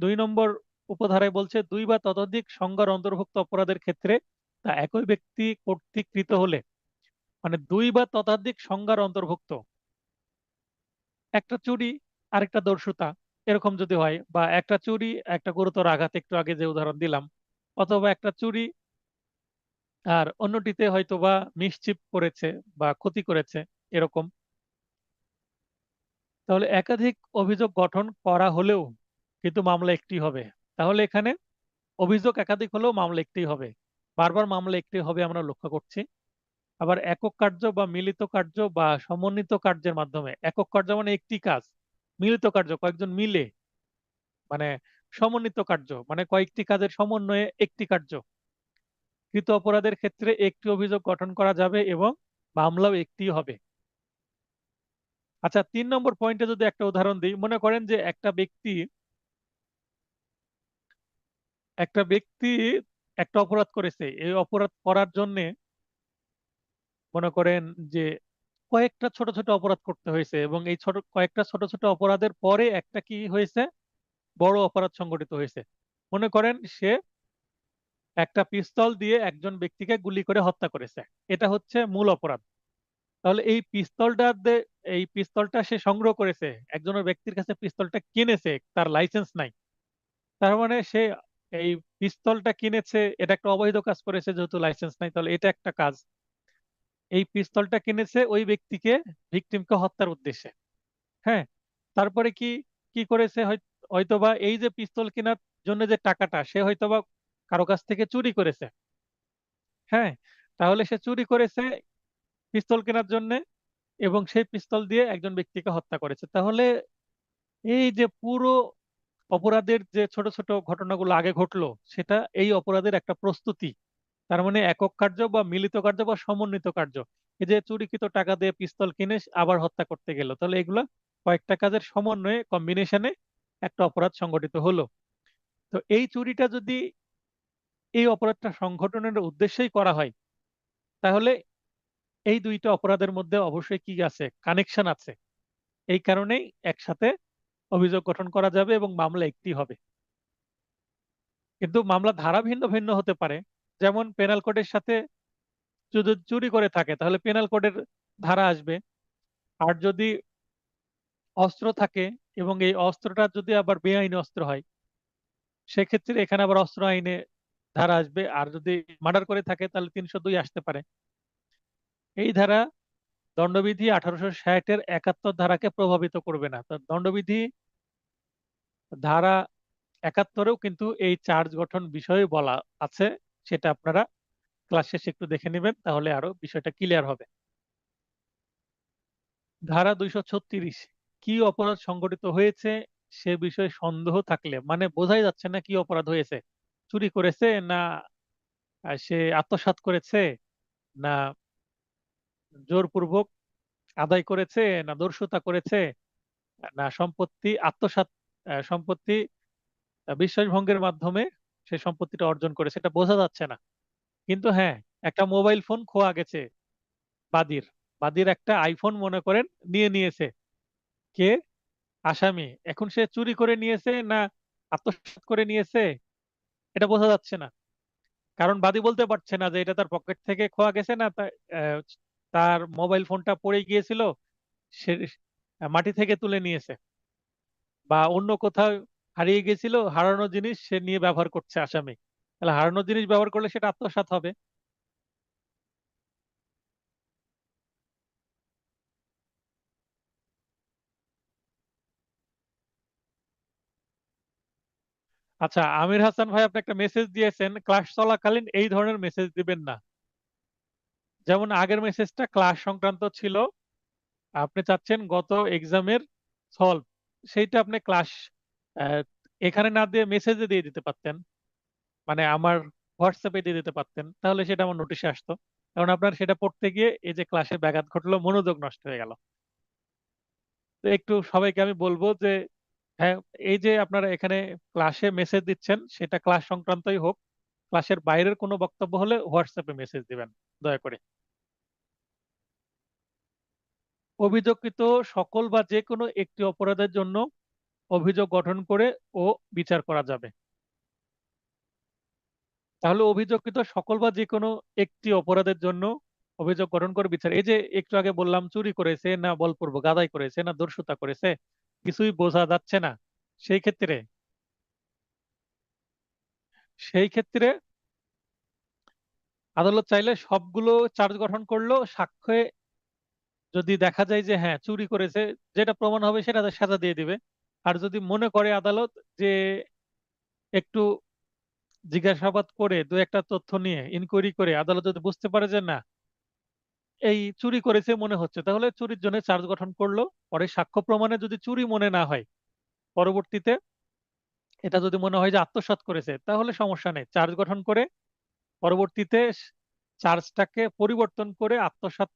2 নম্বর উপধারায় বলছে 2 বা ততোধিক সংজ্ঞার অন্তর্ভুক্ত অপরাধের ক্ষেত্রে তা একই ব্যক্তি কর্তৃক কৃত হলে, মানে 2 বা ততোধিক সংজ্ঞার অন্তর্ভুক্ত, একটা চুরি আরেকটা দর্শুতা, এরকম যদি হয়, বা একটা চুরি একটা গুরুতর আঘাত, একটু আগে যে উদাহরণ দিলাম, অথবা একটা চুরি আর অন্যটিতে হয়তো বা মিসচিপ করেছে বা ক্ষতি করেছে, এরকম। তাহলে একাধিক অভিযোগ গঠন করা হলেও কিন্তু মামলা একটি হবে। তাহলে এখানে অভিযোগ একাধিক হলেও মামলা একটি হবে, বারবার মামলা একটি হবে আমরা লক্ষ্য করছি। আবার একক কার্য বা মিলিত কার্য বা সমন্বিত কার্যের মাধ্যমে, একক কার্য মানে একটি কাজ, মিলিত কার্য কয়েকজন মিলে, মানে সমন্বিত কার্য মানে কয়েকটি কাজের সমন্বয়ে একটি কার্য। কৃত অপরাধের ক্ষেত্রে একটি অভিযোগ গঠন করা যাবে এবং মামলাও একটি হবে। আচ্ছা, 3 নম্বর পয়েন্টে যদি একটা উদাহরণ দিই, মনে করেন যে একটা ব্যক্তি একটা অপরাধ করেছে। এই অপরাধ করার জন্য মনে করেন যে কয়েকটা ছোট ছোট অপরাধ করতে হয়েছে, এবং এই কয়েকটা ছোট ছোট অপরাধের পরে একটা কি হয়েছে, বড় অপরাধ সংঘটিত হয়েছে। মনে করেন সে একটা পিস্তল দিয়ে একজন ব্যক্তিকে গুলি করে হত্যা করেছে, এটা হচ্ছে মূল অপরাধ। তাহলে এই পিস্তলটা সে সংগ্রহ করেছে, একজনের ব্যক্তির কাছে পিস্তলটা কিনেছে, তার লাইসেন্স নাই। তার মানে সে এই পিস্তলটা কিনেছে, এটা একটা অবৈধ কাজ করেছে, যেহেতু লাইসেন্স নাই, তাহলে এটা একটা কাজ। এই পিস্তলটা কিনেছে ওই ব্যক্তিকে, ভিকটিমকে হত্যার উদ্দেশ্যে। হ্যাঁ, তারপরে কি কি করেছে, হয়তোবা এই যে পিস্তল কেনার জন্য যে টাকাটা সে হয়তোবা কারো কাছ থেকে চুরি করেছে। হ্যাঁ, তাহলে সে চুরি করেছে পিস্তল কেনার জন্য, এবং সেই পিস্তল দিয়ে একজন ব্যক্তিকে হত্যা করেছে। তাহলে এই যে পুরো অপরাধের যে ছোট ছোট ঘটনাগুলো আগে ঘটলো, সেটা এই অপরাধের একটা প্রস্তুতি। তার মানে একক কার্য বা মিলিত কার্য বা সমন্বিত কার্য। এই যে চুরিকৃত টাকা দিয়ে পিস্তল কিনে আবার হত্যা করতে গেল, তাহলে এগুলা কয়েকটা কাজের সমন্বয়ে, কম্বিনেশনে একটা অপরাধ সংগঠিত হলো। তো এই চুরিটা যদি এই অপরাধটা সংঘটনের উদ্দেশ্যেই করা হয়, তাহলে এই দুইটা অপরাধের মধ্যে অবশ্যই কি আছে, কানেকশন আছে। এই কারণেই একসাথে অভিযোগ গঠন করা যাবে এবং মামলা একটি হবে। কিন্তু মামলা ধারা ভিন্ন ভিন্ন হতে পারে। যেমন পেনাল কোডের সাথে যদি চুরি করে থাকে তাহলে পেনাল কোডের ধারা আসবে। আর যদি অস্ত্র থাকে এবং এই অস্ত্রটা যদি আবার বেআইনি অস্ত্র হয়, সেক্ষেত্রে এখানে আবার অস্ত্র আইনে ধারা আসবে। আর যদি মার্ডার করে থাকে তাহলে 302 আসতে পারে। এই ধারা দণ্ডবিধি 1860-এর 71 ধারাকে প্রভাবিত করবে না। তো দণ্ডবিধি ধারা 71-এও কিন্তু এই চার্জ গঠন বিষয়ে বলা আছে। সেটা আপনারা ক্লাস শেষে একটু দেখে নেবেন, তাহলে আরো বিষয়টা ক্লিয়ার হবে। ধারা 236, কি অপরাধ সংগঠিত হয়েছে সে বিষয়ে সন্দেহ থাকলে, মানে বোঝাই যাচ্ছে না কি অপরাধ হয়েছে, চুরি করেছে না সে আত্মসাৎ করেছে, না জোরপূর্বক আদায় করেছে, না দস্যুতা করেছে, না সম্পত্তি আত্মসাৎ, সম্পত্তি বিশ্বাসভঙ্গের মাধ্যমে সে সম্পত্তিটা অর্জন করে, সেটা বোঝা যাচ্ছে না। কিন্তু হ্যাঁ, একটা মোবাইল ফোন খোয়া গেছে বাদীর, বাদীর একটা আইফোন মনে করেন নিয়ে নিয়েছে কে, আসামি। এখন সে চুরি করে নিয়েছে না আত্মসাৎ করে নিয়েছে, এটা বোঝা যাচ্ছে না। কারণ বাদী বলতে পারছে না যে এটা তার পকেট থেকে খোয়া গেছে, না আহ, তার মোবাইল ফোনটা পড়ে গিয়েছিল, সে মাটি থেকে তুলে নিয়েছে, বা অন্য কোথাও হারিয়ে গেছিল, হারানো জিনিস সে নিয়ে ব্যবহার করছে আসামি। তাহলে হারানো জিনিস ব্যবহার করলে সেটা আত্মসাৎ হবে। আচ্ছা, আমির হাসান ভাই, আপনি একটা মেসেজ দিয়েছেন, ক্লাস চলাকালীন এই ধরনের মেসেজ দিবেন না। যেমন আগের মেসেজটা ক্লাস সংক্রান্ত ছিল, আপনি চাচ্ছেন গত এক্সামের সলভ, সেইটা আপনি ক্লাস এখানে না দিয়ে মেসেজে দিয়ে দিতে পারতেন, মানে আমার হোয়াটসঅ্যাপে দিয়ে দিতে পারতেন, তাহলে সেটা আমার নোটিশে আসতো। কারণ আপনার সেটা পড়তে গিয়ে এই যে ক্লাসে ব্যাঘাত ঘটলো, মনোযোগ নষ্ট হয়ে গেল। তো একটু সবাইকে আমি বলবো যে হ্যাঁ, এই যে আপনারা এখানে ক্লাসে মেসেজ দিচ্ছেন সেটা ক্লাস সংক্রান্তই হোক, ক্লাসের বাইরের কোনো বক্তব্য হলে হোয়াটসঅ্যাপে মেসেজ দিবেন দয়া করে। অভিযোগকৃত সকল বা যে কোনো একটি অপরাধের জন্য অভিযোগ গঠন করে ও বিচার করা যাবে। তাহলে অভিযোগকৃত সকল বা যে কোনো একটি অপরাধের জন্য অভিযোগ গঠন করে বিচার, এই যে একটু আগে বললাম চুরি করেছে না বলপূর্বক আদায় করেছে না দস্যুতা করেছে, কিছুই বোঝা যাচ্ছে না। সেই ক্ষেত্রে সেই ক্ষেত্রে আদালত চাইলে সবগুলো চার্জ গঠন করলো, সাক্ষ্যে যদি দেখা যায় যে হ্যাঁ চুরি করেছে, যেটা প্রমাণ হবে সেটা সাজা দিয়ে দিবে। আর যদি মনে করে আদালত যে একটু জিজ্ঞাসাবাদ করে দু একটা তথ্য নিয়ে ইনকোয়ারি করে আদালত যদি বুঝতে পারে যে না এই চুরি করেছে মনে হচ্ছে, তাহলে চুরির জন্য চার্জ গঠন করলো। পরে সাক্ষ্য প্রমাণে যদি চুরি মনে না হয়, পরবর্তীতে এটা যদি মনে হয় যে আত্মসাৎ করেছে, তাহলে সমস্যা নেই, চার্জ গঠন করে পরবর্তীতে চার্জটাকে পরিবর্তন করে আত্মসাৎ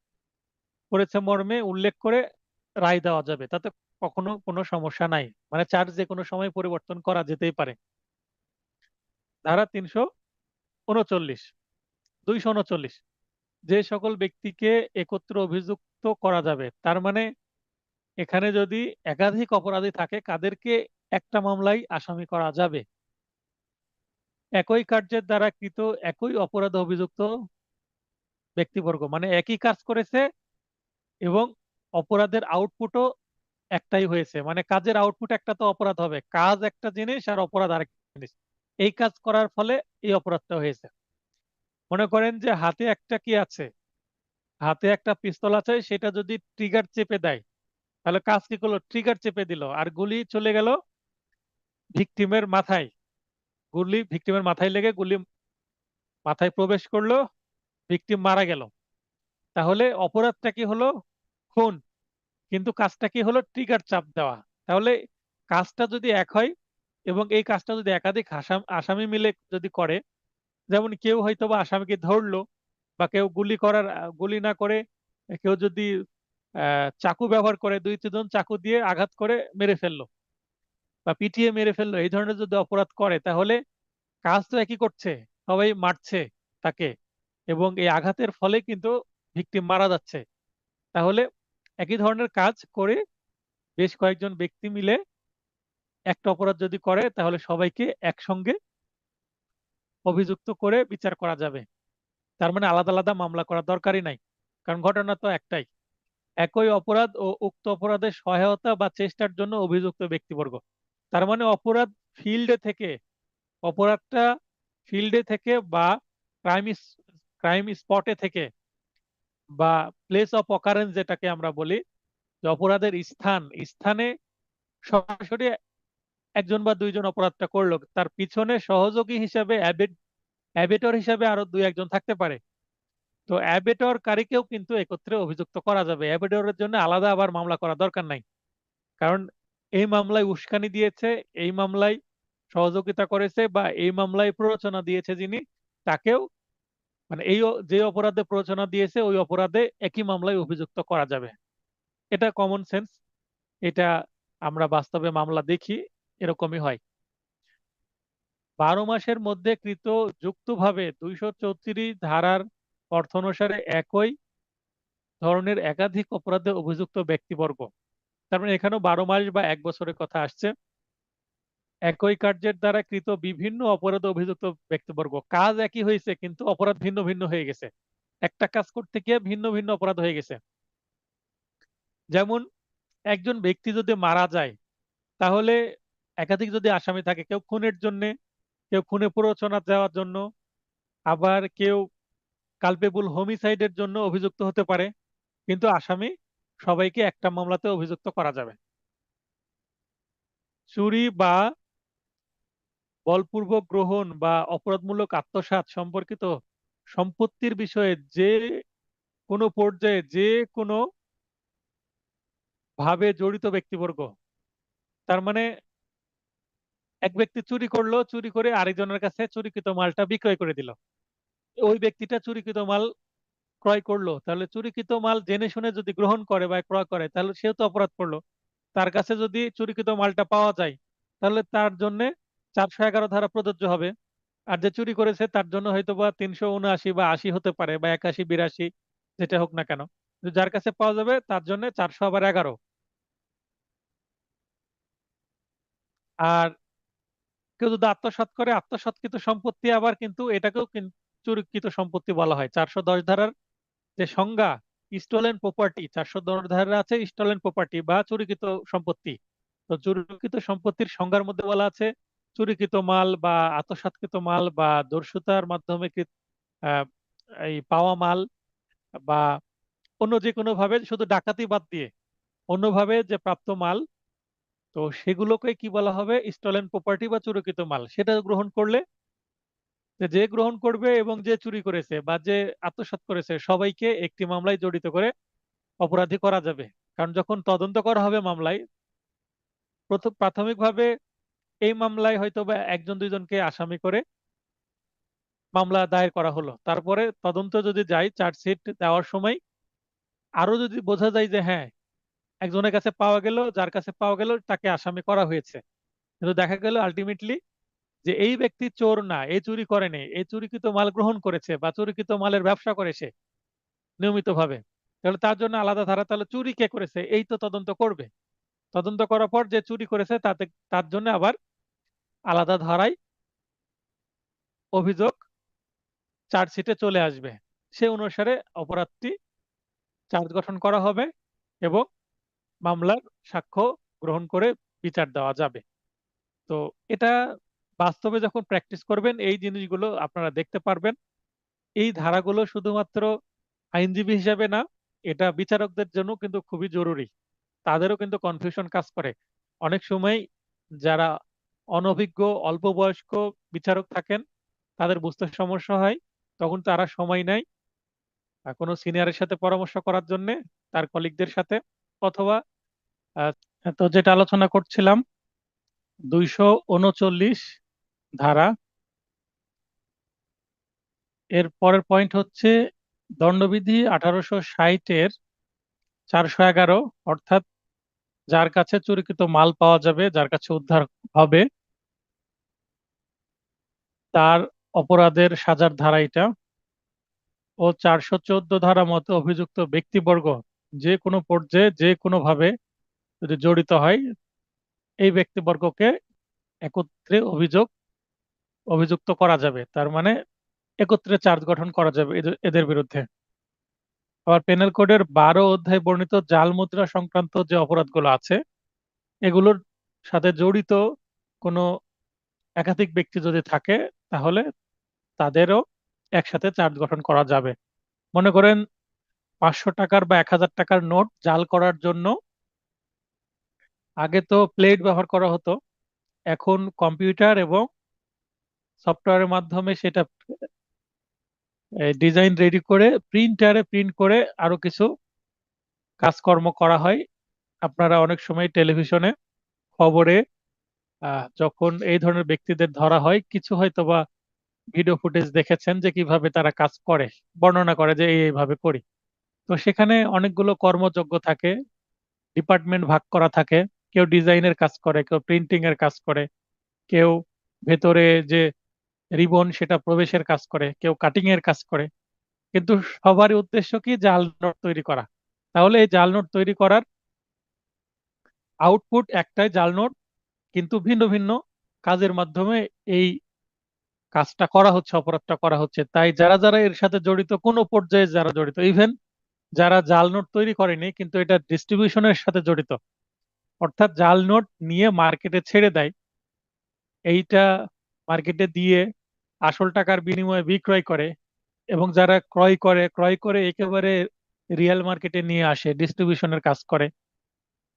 করেছে মর্মে উল্লেখ করে রায় দেওয়া যাবে, তাতে কখনো কোনো সমস্যা নাই। মানে চার্জ যে কোনো সময় পরিবর্তন করা যেতেই পারে। ধারা 339, 239, যে সকল ব্যক্তিকে একত্র অভিযুক্ত করা যাবে, তার মানে এখানে যদি একাধিক অপরাধী থাকে কাদেরকে একটা মামলায় আসামি করা যাবে। একই কার্যের দ্বারা কৃত একই অপরাধে অভিযুক্ত ব্যক্তিবর্গ, মানে একই কাজ করেছে এবং অপরাধের আউটপুটও একটাই হয়েছে, মানে কাজের আউটপুট একটা, তো অপরাধ হবে, কাজ একটা জিনিস আর অপরাধ আরেকটা জিনিস। এই কাজ করার ফলে এই অপরাধটা হয়েছে। মনে করেন যে হাতে একটা কি আছে, হাতে একটা পিস্তল আছে, সেটা যদি ট্রিগার চেপে দেয়, তাহলে কাজ কি করলো, ট্রিগার চেপে দিল আর গুলি চলে গেল ভিকটিমের মাথায়। গুলি ভিকটিমের মাথায় লেগে গুলি মাথায় প্রবেশ করলো, ভিকটিম মারা গেল। তাহলে অপরাধটা কি হলো, খুন, কিন্তু কাজটা কি হলো, ট্রিগার চাপ দেওয়া। তাহলে কাজটা যদি এক হয় এবং এই কাজটা যদি একাধিক আসামি মিলে যদি করে, যেমন কেউ হয়তো বা আসামিকে ধরলো, বা কেউ গুলি না করে কেউ যদি চাকু ব্যবহার করে, দুই তিনজন চাকু দিয়ে আঘাত করে মেরে ফেললো বা পিটিয়ে মেরে ফেললো, এই ধরনের যদি অপরাধ করে, তাহলে কাজ তো একই করছে, সবাই মারছে তাকে, এবং এই আঘাতের ফলে কিন্তু ভিকটিম মারা যাচ্ছে। তাহলে একই ধরনের কাজ করে বেশ কয়েকজন ব্যক্তি মিলে একটা অপরাধ যদি করে, তাহলে সবাইকে একসঙ্গে অভিযুক্ত করে বিচার করা যাবে। তার মানে আলাদা আলাদা মামলা করার দরকারই নাই, কারণ ঘটনা তো একটাই। একই অপরাধ ও উক্ত অপরাধের সহায়তা বা চেষ্টার জন্য অভিযুক্ত ব্যক্তিবর্গ। তার মানে ফিল্ডে থেকে অপরাধটা ফিল্ডে থেকে বা ক্রাইম ক্রাইম স্পটে থেকে বা প্লেস অফ অকারেন্স যেটাকে আমরা বলি, যে অপরাধের স্থানে সরাসরি একজন বা দুইজন অপরাধটা করলো, তার পিছনে সহযোগী হিসাবে অ্যাবেটর হিসাবে আরো দুই একজন থাকতে পারে। তো অ্যাবেটর কারীকেও কিন্তু একত্রে অভিযুক্ত করা যাবে, অ্যাবেটরের জন্য আলাদা আবার মামলা করা দরকার নাই। কারণ এই মামলায় উস্কানি দিয়েছে, এই মামলায় সহযোগিতা করেছে, বা এই মামলায় প্ররোচনা দিয়েছে যিনি, তাকেও মানে যে অপরাধে প্ররোচনা দিয়েছে ওই অপরাধে একই মামলায় অভিযুক্ত করা যাবে। এটা কমন সেন্স, এটা আমরা বাস্তবে মামলা দেখি, এরকমই হয়। 12 মাসের মধ্যে কৃত যুক্তভাবে 234 ধারার অর্থ অনুসারে একই ধরনের একাধিক অপরাধে অভিযুক্ত ব্যক্তিবর্গ। তার মানে এখানেও 12 মাস বা 1 বছরের কথা আসছে। একই কার্যের দ্বারা কৃত বিভিন্ন অপরাধে অভিযুক্ত ব্যক্তিবর্গ, কাজ একই হয়েছে কিন্তু অপরাধ ভিন্ন ভিন্ন হয়ে গেছে, একটা কাজ করতে গিয়ে ভিন্ন ভিন্ন অপরাধ হয়ে গেছে। যেমন একজন ব্যক্তি যদি মারা যায়, তাহলে একাধিক যদি আসামি থাকে, কেউ খুনের জন্য, কেউ খুনে প্ররোচনা দেওয়ার জন্য, আবার কেউ কালপেবল হোমিসাইডের জন্য অভিযুক্ত হতে পারে, কিন্তু আসামি সবাইকে একটা মামলাতে অভিযুক্ত করা যাবে। চুরি বা বলপূর্বক গ্রহণ বা অপরাধমূলক আত্মসাৎ সম্পর্কিত সম্পত্তির বিষয়ে যে কোনো পর্যায়ে যে কোনো ভাবে জড়িত ব্যক্তিবর্গ, তার মানে এক ব্যক্তি চুরি করলো, চুরি করে আরেকজনের কাছে চুরিকৃত মালটা বিক্রয় করে দিল, ওই ব্যক্তিটা চুরিকৃত মাল ক্রয় করলো, তাহলে চুরিকৃত মাল জেনে শুনে যদি গ্রহণ করে বা ক্রয় করে, তাহলে সেও তো অপরাধ করলো। তার কাছে যদি চুরিকৃত মালটা পাওয়া যায়, তাহলে তার জন্য 411 ধারা প্রযোজ্য হবে। আর যে চুরি করেছে তার জন্য হয়তো বা 379 বা 80 হতে পারে, বা 81 82 যেটা হোক না কেন, কিন্তু যার কাছে পাওয়া যাবে তার জন্য 411। আর কেউ যদি আত্মসাৎ করে, আত্মসাৎকৃত সম্পত্তি আবার কিন্তু এটাকেও চুরিকৃত সম্পত্তি বলা হয়। 410 ধারার যে সংজ্ঞা, স্টলেন প্রপার্টি, 410 ধারা আছে স্টলেন প্রপার্টি বা চুরিকৃত সম্পত্তি। তো চুরিকৃত সম্পত্তির সংজ্ঞার মধ্যে বলা আছে চুরিকৃত মাল বা আত্মসাৎকৃত মাল বা দস্যুতার মাধ্যমে আহ, এই পাওয়া মাল, বা অন্য যে কোনো ভাবে, শুধু ডাকাতি বাদ দিয়ে অন্যভাবে যে প্রাপ্ত মাল, তো সেগুলোকে কি বলা হবে, স্টলেন প্রপার্টি বা চুরিকৃত মাল। সেটা গ্রহণ করলে, যে গ্রহণ করবে এবং যে চুরি করেছে বা যে আত্মসাৎ করেছে, সবাইকে একটি মামলায় জড়িত করে অপরাধী করা যাবে। কারণ যখন তদন্ত করা হবে মামলায়, প্রাথমিকভাবে এই মামলায় হয়তো বা একজন দুইজনকে আসামি করে মামলা দায়ের করা হলো, তারপরে তদন্ত যদি যায়, চার্জশিট দেওয়ার সময় আরো যদি বোঝা যায় যে হ্যাঁ, একজনের কাছে পাওয়া গেল, যার কাছে পাওয়া গেল তাকে আসামি করা হয়েছে, কিন্তু দেখা গেল আলটিমেটলি যে এই ব্যক্তি চোর না, এই চুরি করেনি, এই চুরিকৃত মাল গ্রহণ করেছে বা চুরিকৃত মালের ব্যবসা করেছে নিয়মিত ভাবে, তাহলে তার জন্য আলাদা ধারা। তাহলে চুরি কে করেছে এই তো তদন্ত করবে, তদন্ত করার পর যে চুরি করেছে তার জন্য আবার আলাদা ধারায় অভিযোগ চার্জশিটে চলে আসবে। সে অনুসারে অপরাধটি চার্জ গঠন করা হবে এবং মামলার সাক্ষ্য গ্রহণ করে বিচার দেওয়া যাবে। তো এটা বাস্তবে যখন প্র্যাকটিস করবেন এই জিনিসগুলো আপনারা দেখতে পারবেন। এই ধারাগুলো শুধুমাত্র আইনজীবী হিসাবে না, এটা বিচারকদের জন্য কিন্তু খুবই জরুরি। তাদেরও কিন্তু কনফিউশন কাজ করে অনেক সময়। যারা অনভিজ্ঞ অল্প বয়স্ক বিচারক থাকেন, তাদের বুঝতে সমস্যা হয়। তখন তারা সময় নেয় কোনো সিনিয়রের সাথে পরামর্শ করার জন্য, তার কলিগদের সাথে, অথবা আহ, তো যেটা আলোচনা করছিলাম 239 ধারা, এর পরের পয়েন্ট হচ্ছে দণ্ডবিধি 1860-এর 411, অর্থাৎ যার কাছে চুরিকৃত মাল পাওয়া যাবে, যার কাছে উদ্ধার হবে, তার অপরাধের সাজার ধারা এটা। ও 414 ধারা মতে অভিযুক্ত ব্যক্তিবর্গ যে কোনো পর্যায়ে যে কোনো ভাবে যদি জড়িত হয়, এই ব্যক্তিবর্গকে একত্রে অভিযুক্ত করা যাবে। তার মানে একত্রে চার্জ গঠন করা যাবে এদের বিরুদ্ধে। আবার পেনাল কোডের 12 অধ্যায় বর্ণিত জাল মুদ্রা সংক্রান্ত যে অপরাধগুলো আছে, এগুলোর সাথে জড়িত কোনো একাধিক ব্যক্তি যদি থাকে, তাহলে তাদেরও একসাথে চার্জ গঠন করা যাবে। মনে করেন 500 টাকার বা 1000 টাকার নোট জাল করার জন্য আগে তো প্লেট ব্যবহার করা হতো, এখন কম্পিউটার এবং সফটওয়্যারের মাধ্যমে সেটা ডিজাইন রেডি করে প্রিন্টারে প্রিন্ট করে আরো কিছু কাজকর্ম করা হয়। আপনারা অনেক সময় টেলিভিশনে খবরে যখন এই ধরনের ব্যক্তিদের ধরা হয়, কিছু হয়তো বা ভিডিও ফুটেজ দেখেছেন যে কিভাবে তারা কাজ করে, বর্ণনা করে যে এইভাবে করি। তো সেখানে অনেকগুলো কর্মযজ্ঞ থাকে, ডিপার্টমেন্ট ভাগ করা থাকে। কেউ ডিজাইনের কাজ করে, কেউ প্রিন্টিং এর কাজ করে, কেউ ভেতরে যে রিবন সেটা প্রবেশের কাজ করে, কেউ কাটিং এর কাজ করে। কিন্তু সবারই উদ্দেশ্য কি? জাল নোট তৈরি করা। তাহলে এই জাল নোট তৈরি করার আউটপুট একটাই, জাল নোট, কিন্তু ভিন্ন ভিন্ন কাজের মাধ্যমে এই কাজটা করা হচ্ছে, অপরাধটা করা হচ্ছে। তাই যারা যারা এর সাথে জড়িত, কোনো পর্যায়ে যারা জড়িত, ইভেন যারা জাল নোট তৈরি করেনি কিন্তু এটা ডিস্ট্রিবিউশনের সাথে জড়িত, অর্থাৎ জাল নোট নিয়ে মার্কেটে ছেড়ে দেয়, এইটা মার্কেটে দিয়ে আসল টাকার বিনিময়ে বিক্রয় করে, এবং যারা ক্রয় করে একেবারে রিয়েল মার্কেটে নিয়ে আসে ডিস্ট্রিবিউশনের কাজ করে,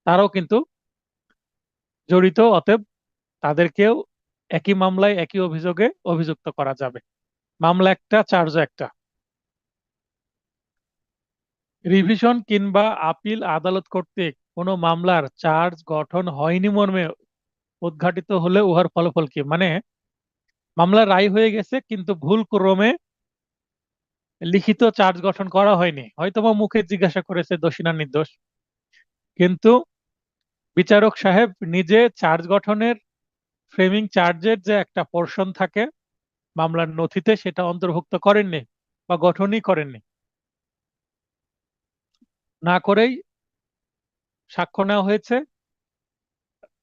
তারাও কিন্তু জড়িত। অতএব তাদেরকেও একই মামলায় একই অভিযোগে অভিযুক্ত করা যাবে। মামলা একটা, চার্জও একটা। রিভিশন কিংবা আপিল আদালত কর্তৃক কোনো মামলার চার্জ গঠন হয়নি মর্মে উদ্ঘাটিত হলে উহার ফলাফল কি? মানে মামলার রায় হয়ে গেছে কিন্তু ভুল ক্রমে লিখিত চার্জ গঠন করা হয়নি, হয়তোবা মুখে জিজ্ঞাসা করেছে দোষী না নির্দোষ, কিন্তু বিচারক সাহেব নিজে চার্জ গঠনের ফ্রেমিং চার্জের যে একটা পোর্শন থাকে মামলার নথিতে, সেটা অন্তর্ভুক্ত করেননি বা গঠনই করেননি। না করেই সাক্ষ্য নেওয়া হয়েছে,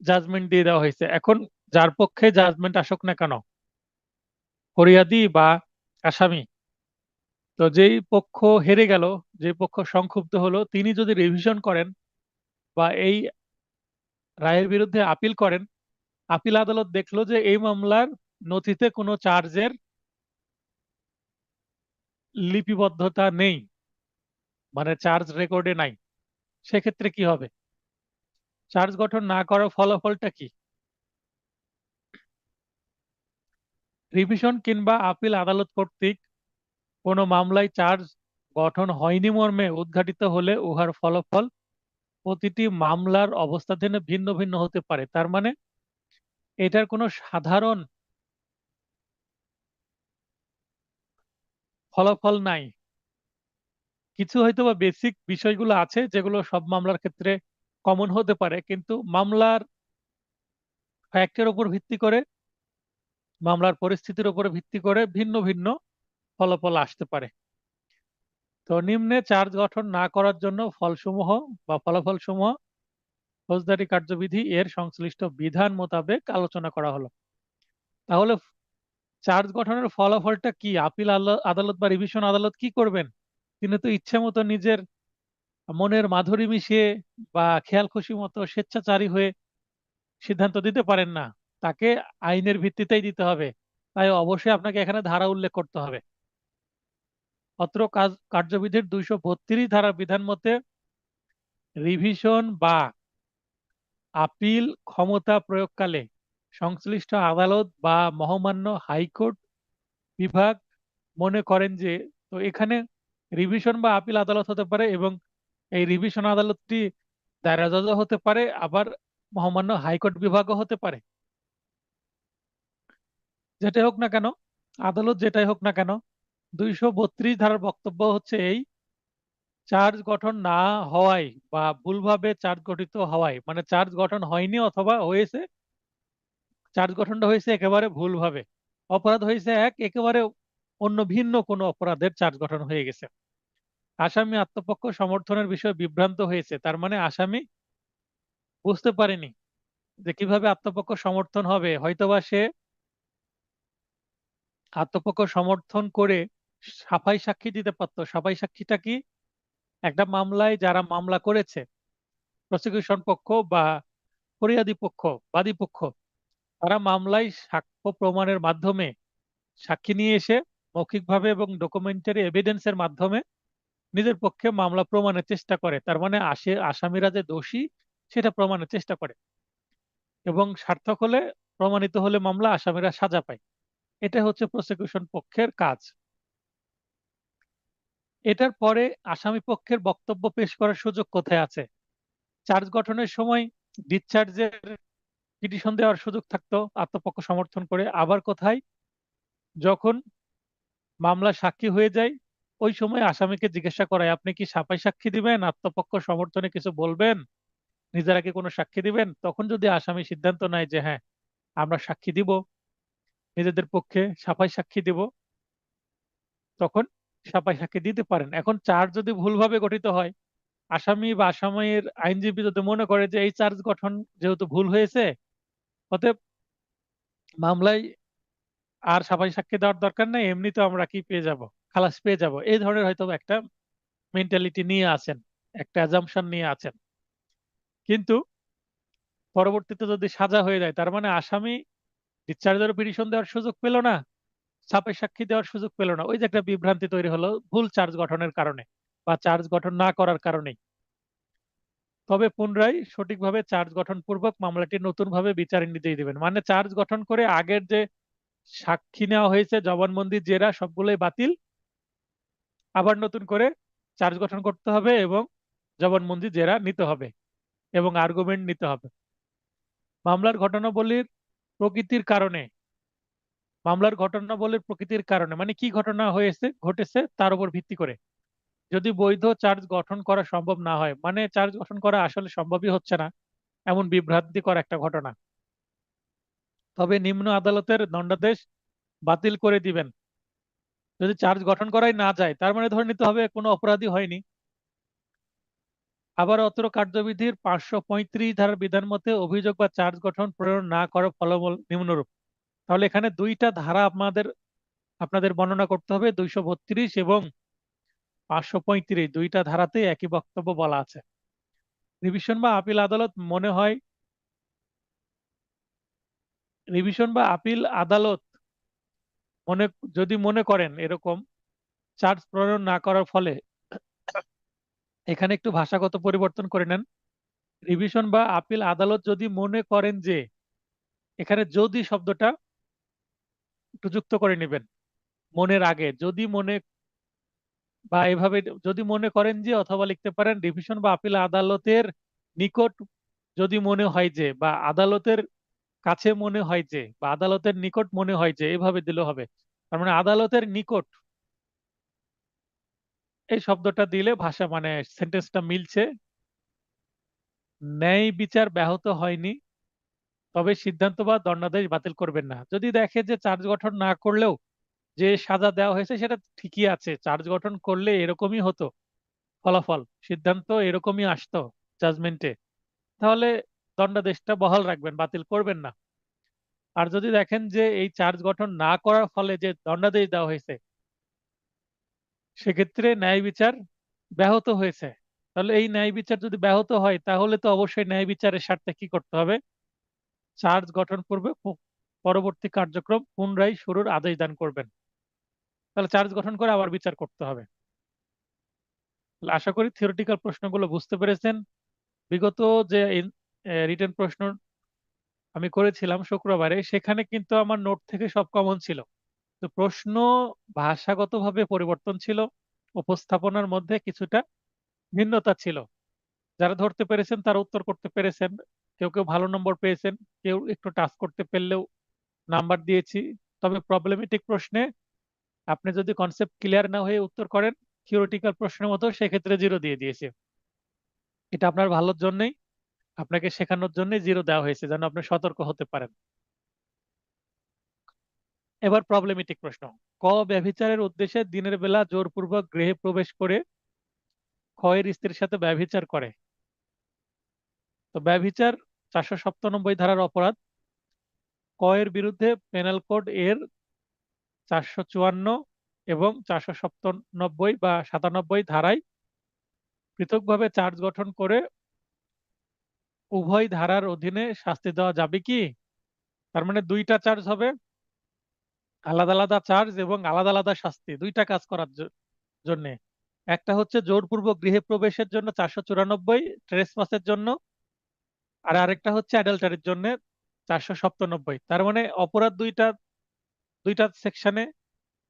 জাজমেন্ট দিয়ে দেওয়া হয়েছে। এখন যার পক্ষে জাজমেন্ট আসুক না কেন, ফরিয়াদি বা আসামি, তো যেই পক্ষ হেরে গেল, যে পক্ষ সংক্ষুব্ধ হলো, তিনি যদি রিভিশন করেন বা এই রায়ের বিরুদ্ধে আপিল করেন, আপিল আদালত দেখলো যে এই মামলার নথিতে কোনো চার্জের লিপিবদ্ধতা নেই, মানে চার্জ রেকর্ডে নাই, সেক্ষেত্রে কি হবে? চার্জ গঠন না করার ফলাফলটা কি? রিভিশন কিংবা আপিল আদালত কর্তৃক কোনো মামলায় চার্জ গঠন হয়নি মর্মে উদ্ঘাটিত হলে উহার ফলাফল প্রতিটি মামলার অবস্থানে ভিন্ন ভিন্ন হতে পারে। তার মানে এটার কোনো সাধারণ ফলাফল নাই। কিছু হয়তো বা বেসিক বিষয়গুলো আছে যেগুলো সব মামলার ক্ষেত্রে কমন হতে পারে, কিন্তু মামলার ফ্যাক্টের উপর ভিত্তি করে, মামলার পরিস্থিতির উপর ভিত্তি করে ভিন্ন ভিন্ন ফলাফল আসতে পারে। তো নিম্নে চার্জ গঠন না করার জন্য ফলসমূহ বা ফলাফলসমূহ ফৌজদারি কার্যবিধি এর সংশ্লিষ্ট বিধান মোতাবেক আলোচনা করা হলো। তাহলে চার্জ গঠনের ফলাফলটা কি? আপিল আদালত বা রিভিশন আদালত কি করবেন? তিনি তো ইচ্ছে মতো নিজের মনের মাধুরী মিশিয়ে বা খেয়াল খুশি মতো স্বেচ্ছাচারী হয়ে সিদ্ধান্ত দিতে পারেন না। তাকে আইনের ভিত্তিতেই দিতে হবে। তাই অবশ্যই আপনাকে এখানে ধারা উল্লেখ করতে হবে। অত্র কার্যবিধির 232 ধারা বিধান মতে রিভিশন বা আপিল ক্ষমতা প্রয়োগকালে সংশ্লিষ্ট আদালত বা মহামান্য হাইকোর্ট বিভাগ মনে করেন যে, তো এখানে রিভিশন বা আপিল আদালত হতে পারে এবং এই রিভিশন আদালতটি দায়রা জজও হতে পারে, আবার মহামান্য হাইকোর্ট বিভাগও হতে পারে। যেটাই হোক না কেন, আদালত যেটাই হোক না কেন, 232 ধারার বক্তব্য হচ্ছে এই, চার্জ গঠন না হওয়ায় বা ভুলভাবে চার্জ গঠিত হওয়ায়, মানে চার্জ গঠন হয়নি অথবা হয়েছে, চার্জ গঠনটা হয়েছে একেবারে ভুলভাবে, অপরাধ হয়েছে এক, একেবারে অন্য ভিন্ন কোনো অপরাধের চার্জ গঠন হয়ে গেছে। আসামি আত্মপক্ষ সমর্থনের বিষয়ে বিভ্রান্ত হয়েছে, তার মানে আসামি বুঝতে পারেনি যে কিভাবে আত্মপক্ষ সমর্থন হবে। হয়তোবা সে আত্মপক্ষ সমর্থন করে সাফাই সাক্ষী দিতে পারতো। সাফাই সাক্ষীটা কি? একটা মামলায় যারা মামলা করেছে, প্রসিকিউশন পক্ষ বা ফরিয়াদি পক্ষ, বাদী পক্ষ, তারা মামলায় সাক্ষ্য প্রমাণের মাধ্যমে সাক্ষী নিয়ে এসে মৌখিকভাবে এবং ডকুমেন্টারি এভিডেন্সের মাধ্যমে নিজের পক্ষে মামলা প্রমাণের চেষ্টা করে। তার মানে আসামিরা যে দোষী সেটা প্রমাণের চেষ্টা করে, এবং সার্থক হলে, প্রমাণিত হলে মামলা আসামিরা সাজা পায়। এটা হচ্ছে প্রসিকিউশন পক্ষের কাজ। এটার পরে আসামি পক্ষের বক্তব্য পেশ করার সুযোগ কোথায় আছে? চার্জ গঠনের সময় ডিসচার্জের পিটিশন দেওয়ার সুযোগ থাকতো আত্মপক্ষ সমর্থন করে। আবার কোথায়? যখন মামলা সাক্ষী হয়ে যায়, ওই সময় আসামিকে জিজ্ঞাসা করায় আপনি কি সাফাই সাক্ষী দিবেন, আত্মপক্ষ সমর্থনে কিছু বলবেন, নিজের আগে কোনো সাক্ষী দিবেন। তখন যদি আসামি সিদ্ধান্ত নেয় যে হ্যাঁ, আমরা সাক্ষী দিব, নিজেদের পক্ষে সাফাই সাক্ষী দিব, তখন সাফাই সাক্ষী দিতে পারেন। এখন চার্জ যদি ভুলভাবে গঠিত হয়, আসামি বা আসামির আইনজীবী যদি মনে করে যে এই চার্জ গঠন যেহেতু ভুল হয়েছে, অতএব মামলায় আর সাফাই সাক্ষী দেওয়ার দরকার নেই, এমনিতে আমরা কি পেয়ে যাব, খালাস পেয়ে যাব, এই ধরনের হয়তো একটা মেন্টালিটি নিয়ে আছেন, একটা অ্যাজাম্পশন নিয়ে আছেন। কিন্তু পরবর্তীতে যদি সাজা হয়ে যায়, তার মানে আসামি ডিসচার্জের পিটিশন দেওয়ার সুযোগ পেল না, সাপের সাক্ষী দেওয়ার সুযোগ পেল না। ওই যে একটা বিভ্রান্তি তৈরি হলো ভুল চার্জ গঠনের কারণে বা চার্জ গঠন না করার কারণেই। তবে পুনরায় সঠিকভাবে চার্জ গঠন পূর্বক মামলাটি নতুনভাবে বিচারে নিতে দিবেন। মানে চার্জ গঠন করে আগের যে সাক্ষী নেওয়া হয়েছে, জবানবন্দি, জেরা সবগুলোই বাতিল, আবার নতুন করে চার্জ গঠন করতে হবে এবং জবানবন্দি, জেরা নিতে হবে এবং আর্গুমেন্ট নিতে হবে। মামলার ঘটনাবলীর প্রকৃতির কারণে, মামলার ঘটনাবলীর প্রকৃতির কারণে মানে কি ঘটনা হয়েছে ঘটেছে তার উপর ভিত্তি করে যদি বৈধ চার্জ গঠন করা সম্ভব না হয়, মানে চার্জ গঠন করা আসলে সম্ভবই হচ্ছে না, এমন বিভ্রান্তিকর একটা ঘটনা, তবে নিম্ন আদালতের দণ্ডাদেশ বাতিল করে দিবেন। যদি চার্জ গঠন করাই না যায়, তার মানে ধরে নিতে হবে কোনো অপরাধী হয়নি। আবার অত্র কার্যবিধির 535 ধারার বিধান মতে অভিযোগ বা চার্জ গঠন প্রেরণ না করার ফলাফল নিম্নরূপ। তাহলে এখানে দুইটা ধারা আপনাদের বর্ণনা করতে হবে, 232 এবং 535, দুইটা ধারাতে একই বক্তব্য বলা আছে। রিভিশন বা আপিল আদালত মনে হয়, রিভিশন বা আপিল আদালত মনে যদি মনে করেন এরকম চার্জ প্রণয়ন না করার ফলে, এখানে একটু ভাষাগত পরিবর্তন করে নেন। রিভিশন বা আপিল আদালত যদি মনে করেন যে, এখানে যদি শব্দটা একটু যুক্ত করে নেবেন মনের আগে, যদি মনে, বা এভাবে যদি মনে করেন যে, অথবা লিখতে পারেন রিভিশন বা আপিল আদালতের নিকট যদি মনে হয় যে, বা আদালতের কাছে মনে হয় যে, বা আদালতের নিকট মনে হয় যে, এভাবে দিলে হবে। তার মানে আদালতের নিকট এই শব্দটা দিলে ভাষা মানে সেন্টেন্সটা মিলছে। ন্যায় বিচার ব্যাহত হয়নি, তবে সিদ্ধান্ত বা দণ্ডাদেশ বাতিল করবেন না। যদি দেখে যে চার্জ গঠন না করলেও যে সাজা দেওয়া হয়েছে সেটা ঠিকই আছে, চার্জ গঠন করলে এরকমই হতো, ফলাফল সিদ্ধান্ত এরকমই আসতো জাজমেন্টে, তাহলে দণ্ডাদেশটা বহাল রাখবেন, বাতিল করবেন না। আর যদি দেখেন যে এই চার্জ গঠন না করার ফলে যে দণ্ডাদেশ দেওয়া হয়েছে সেক্ষেত্রে ন্যায় বিচার ব্যাহত হয়েছে, তাহলে এই ন্যায় বিচার যদি ব্যাহত হয় তাহলে তো অবশ্যই ন্যায় বিচারের স্বার্থে কি করতে হবে? চার্জ গঠন পূর্বে পরবর্তী কার্যক্রম পুনরায় শুরুর আদেশ দান করবেন। তাহলে চার্জ গঠন করে আবার বিচার করতে হবে। তাহলে আশা করি থিওরিটিক্যাল প্রশ্নগুলো বুঝতে পেরেছেন। বিগত যে রিটেন প্রশ্ন আমি করেছিলাম শুক্রবারে, সেখানে কিন্তু আমার নোট থেকে সব কমন ছিল। তো প্রশ্ন ভাষাগতভাবে পরিবর্তন ছিল, উপস্থাপনার মধ্যে কিছুটা ভিন্নতা ছিল। যারা ধরতে পেরেছেন তারা উত্তর করতে পেরেছেন, কেউ কেউ ভালো নম্বর পেয়েছেন, কেউ একটু টাচ করতে পারলেও নাম্বার দিয়েছি। তবে প্রবলেমেটিক প্রশ্নে আপনি যদি কনসেপ্ট ক্লিয়ার না হয়ে উত্তর করেন থিওরিটিক্যাল প্রশ্নের মতো, সেক্ষেত্রে জিরো দিয়ে দিয়েছে। এটা আপনার ভালোর জন্যই, আপনাকে শেখানোর জন্যই জিরো দেওয়া হয়েছে, যেন আপনি সতর্ক হতে পারেন। এবার প্রবলেমেটিক প্রশ্ন। ক ব্যভিচারের উদ্দেশ্যে দিনের বেলা জোরপূর্বক গৃহে প্রবেশ করে ক্ষয়ের স্ত্রীর সাথে ব্যভিচার করে। তো ব্যভিচার 497 ধারার অপরাধ। কয়ের বিরুদ্ধে পেনাল কোড এর 454 এবং 497 বা 97 ধারায় পৃথকভাবে চার্জ গঠন করে উভয় ধারার অধীনে শাস্তি দেওয়া যাবে কি? তার মানে দুইটা চার্জ হবে, আলাদা আলাদা চার্জ এবং আলাদা আলাদা শাস্তি, দুইটা কাজ করার জন্য। একটা হচ্ছে জোরপূর্বক গৃহে প্রবেশের জন্য 494, ট্রেসপাসের জন্য, আর আরেকটা হচ্ছে অ্যাডাল্টারির জন্য 497। তার মানে অপরাধ দুইটা, দুইটা সেকশনে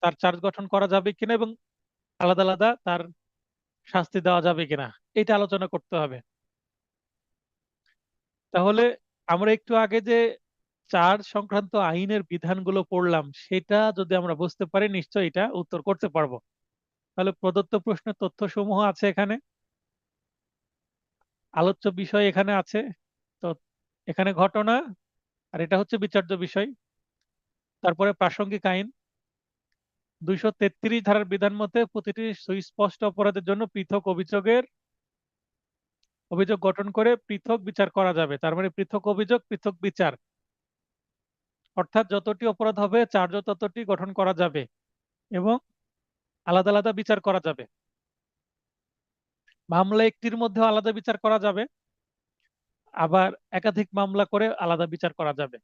তার চার্জ গঠন করা যাবে কিনা এবং আলাদা আলাদা তার শাস্তি দেওয়া যাবে কিনা, এটা আলোচনা করতে হবে। তাহলে আমরা একটু আগে যে চার্জ সংক্রান্ত আইনের বিধানগুলো পড়লাম, সেটা যদি আমরা বুঝতে পারি নিশ্চয়ই এটা উত্তর করতে পারবো। তাহলে প্রদত্ত প্রশ্নের তথ্যসমূহ আছে এখানে, আলোচ্য বিষয় এখানে আছে। তো এখানে ঘটনা, আর এটা হচ্ছে বিচার্য বিষয়। তারপরে প্রাসঙ্গিক আইন 233 ধারার বিধান মতে প্রতিটি সুস্পষ্ট অপরাধের জন্য পৃথক অভিযোগ গঠন করে পৃথক বিচার করা যাবে। তার মানে পৃথক অভিযোগ পৃথক বিচার, অর্থাৎ যতটি অপরাধ হবে চার্জ ততটি গঠন করা যাবে এবং আলাদা আলাদা বিচার করা যাবে। মামলা একটির মধ্যে আলাদা বিচার করা যাবে, আবার একাধিক মামলা করে আলাদা বিচার করা যাবে।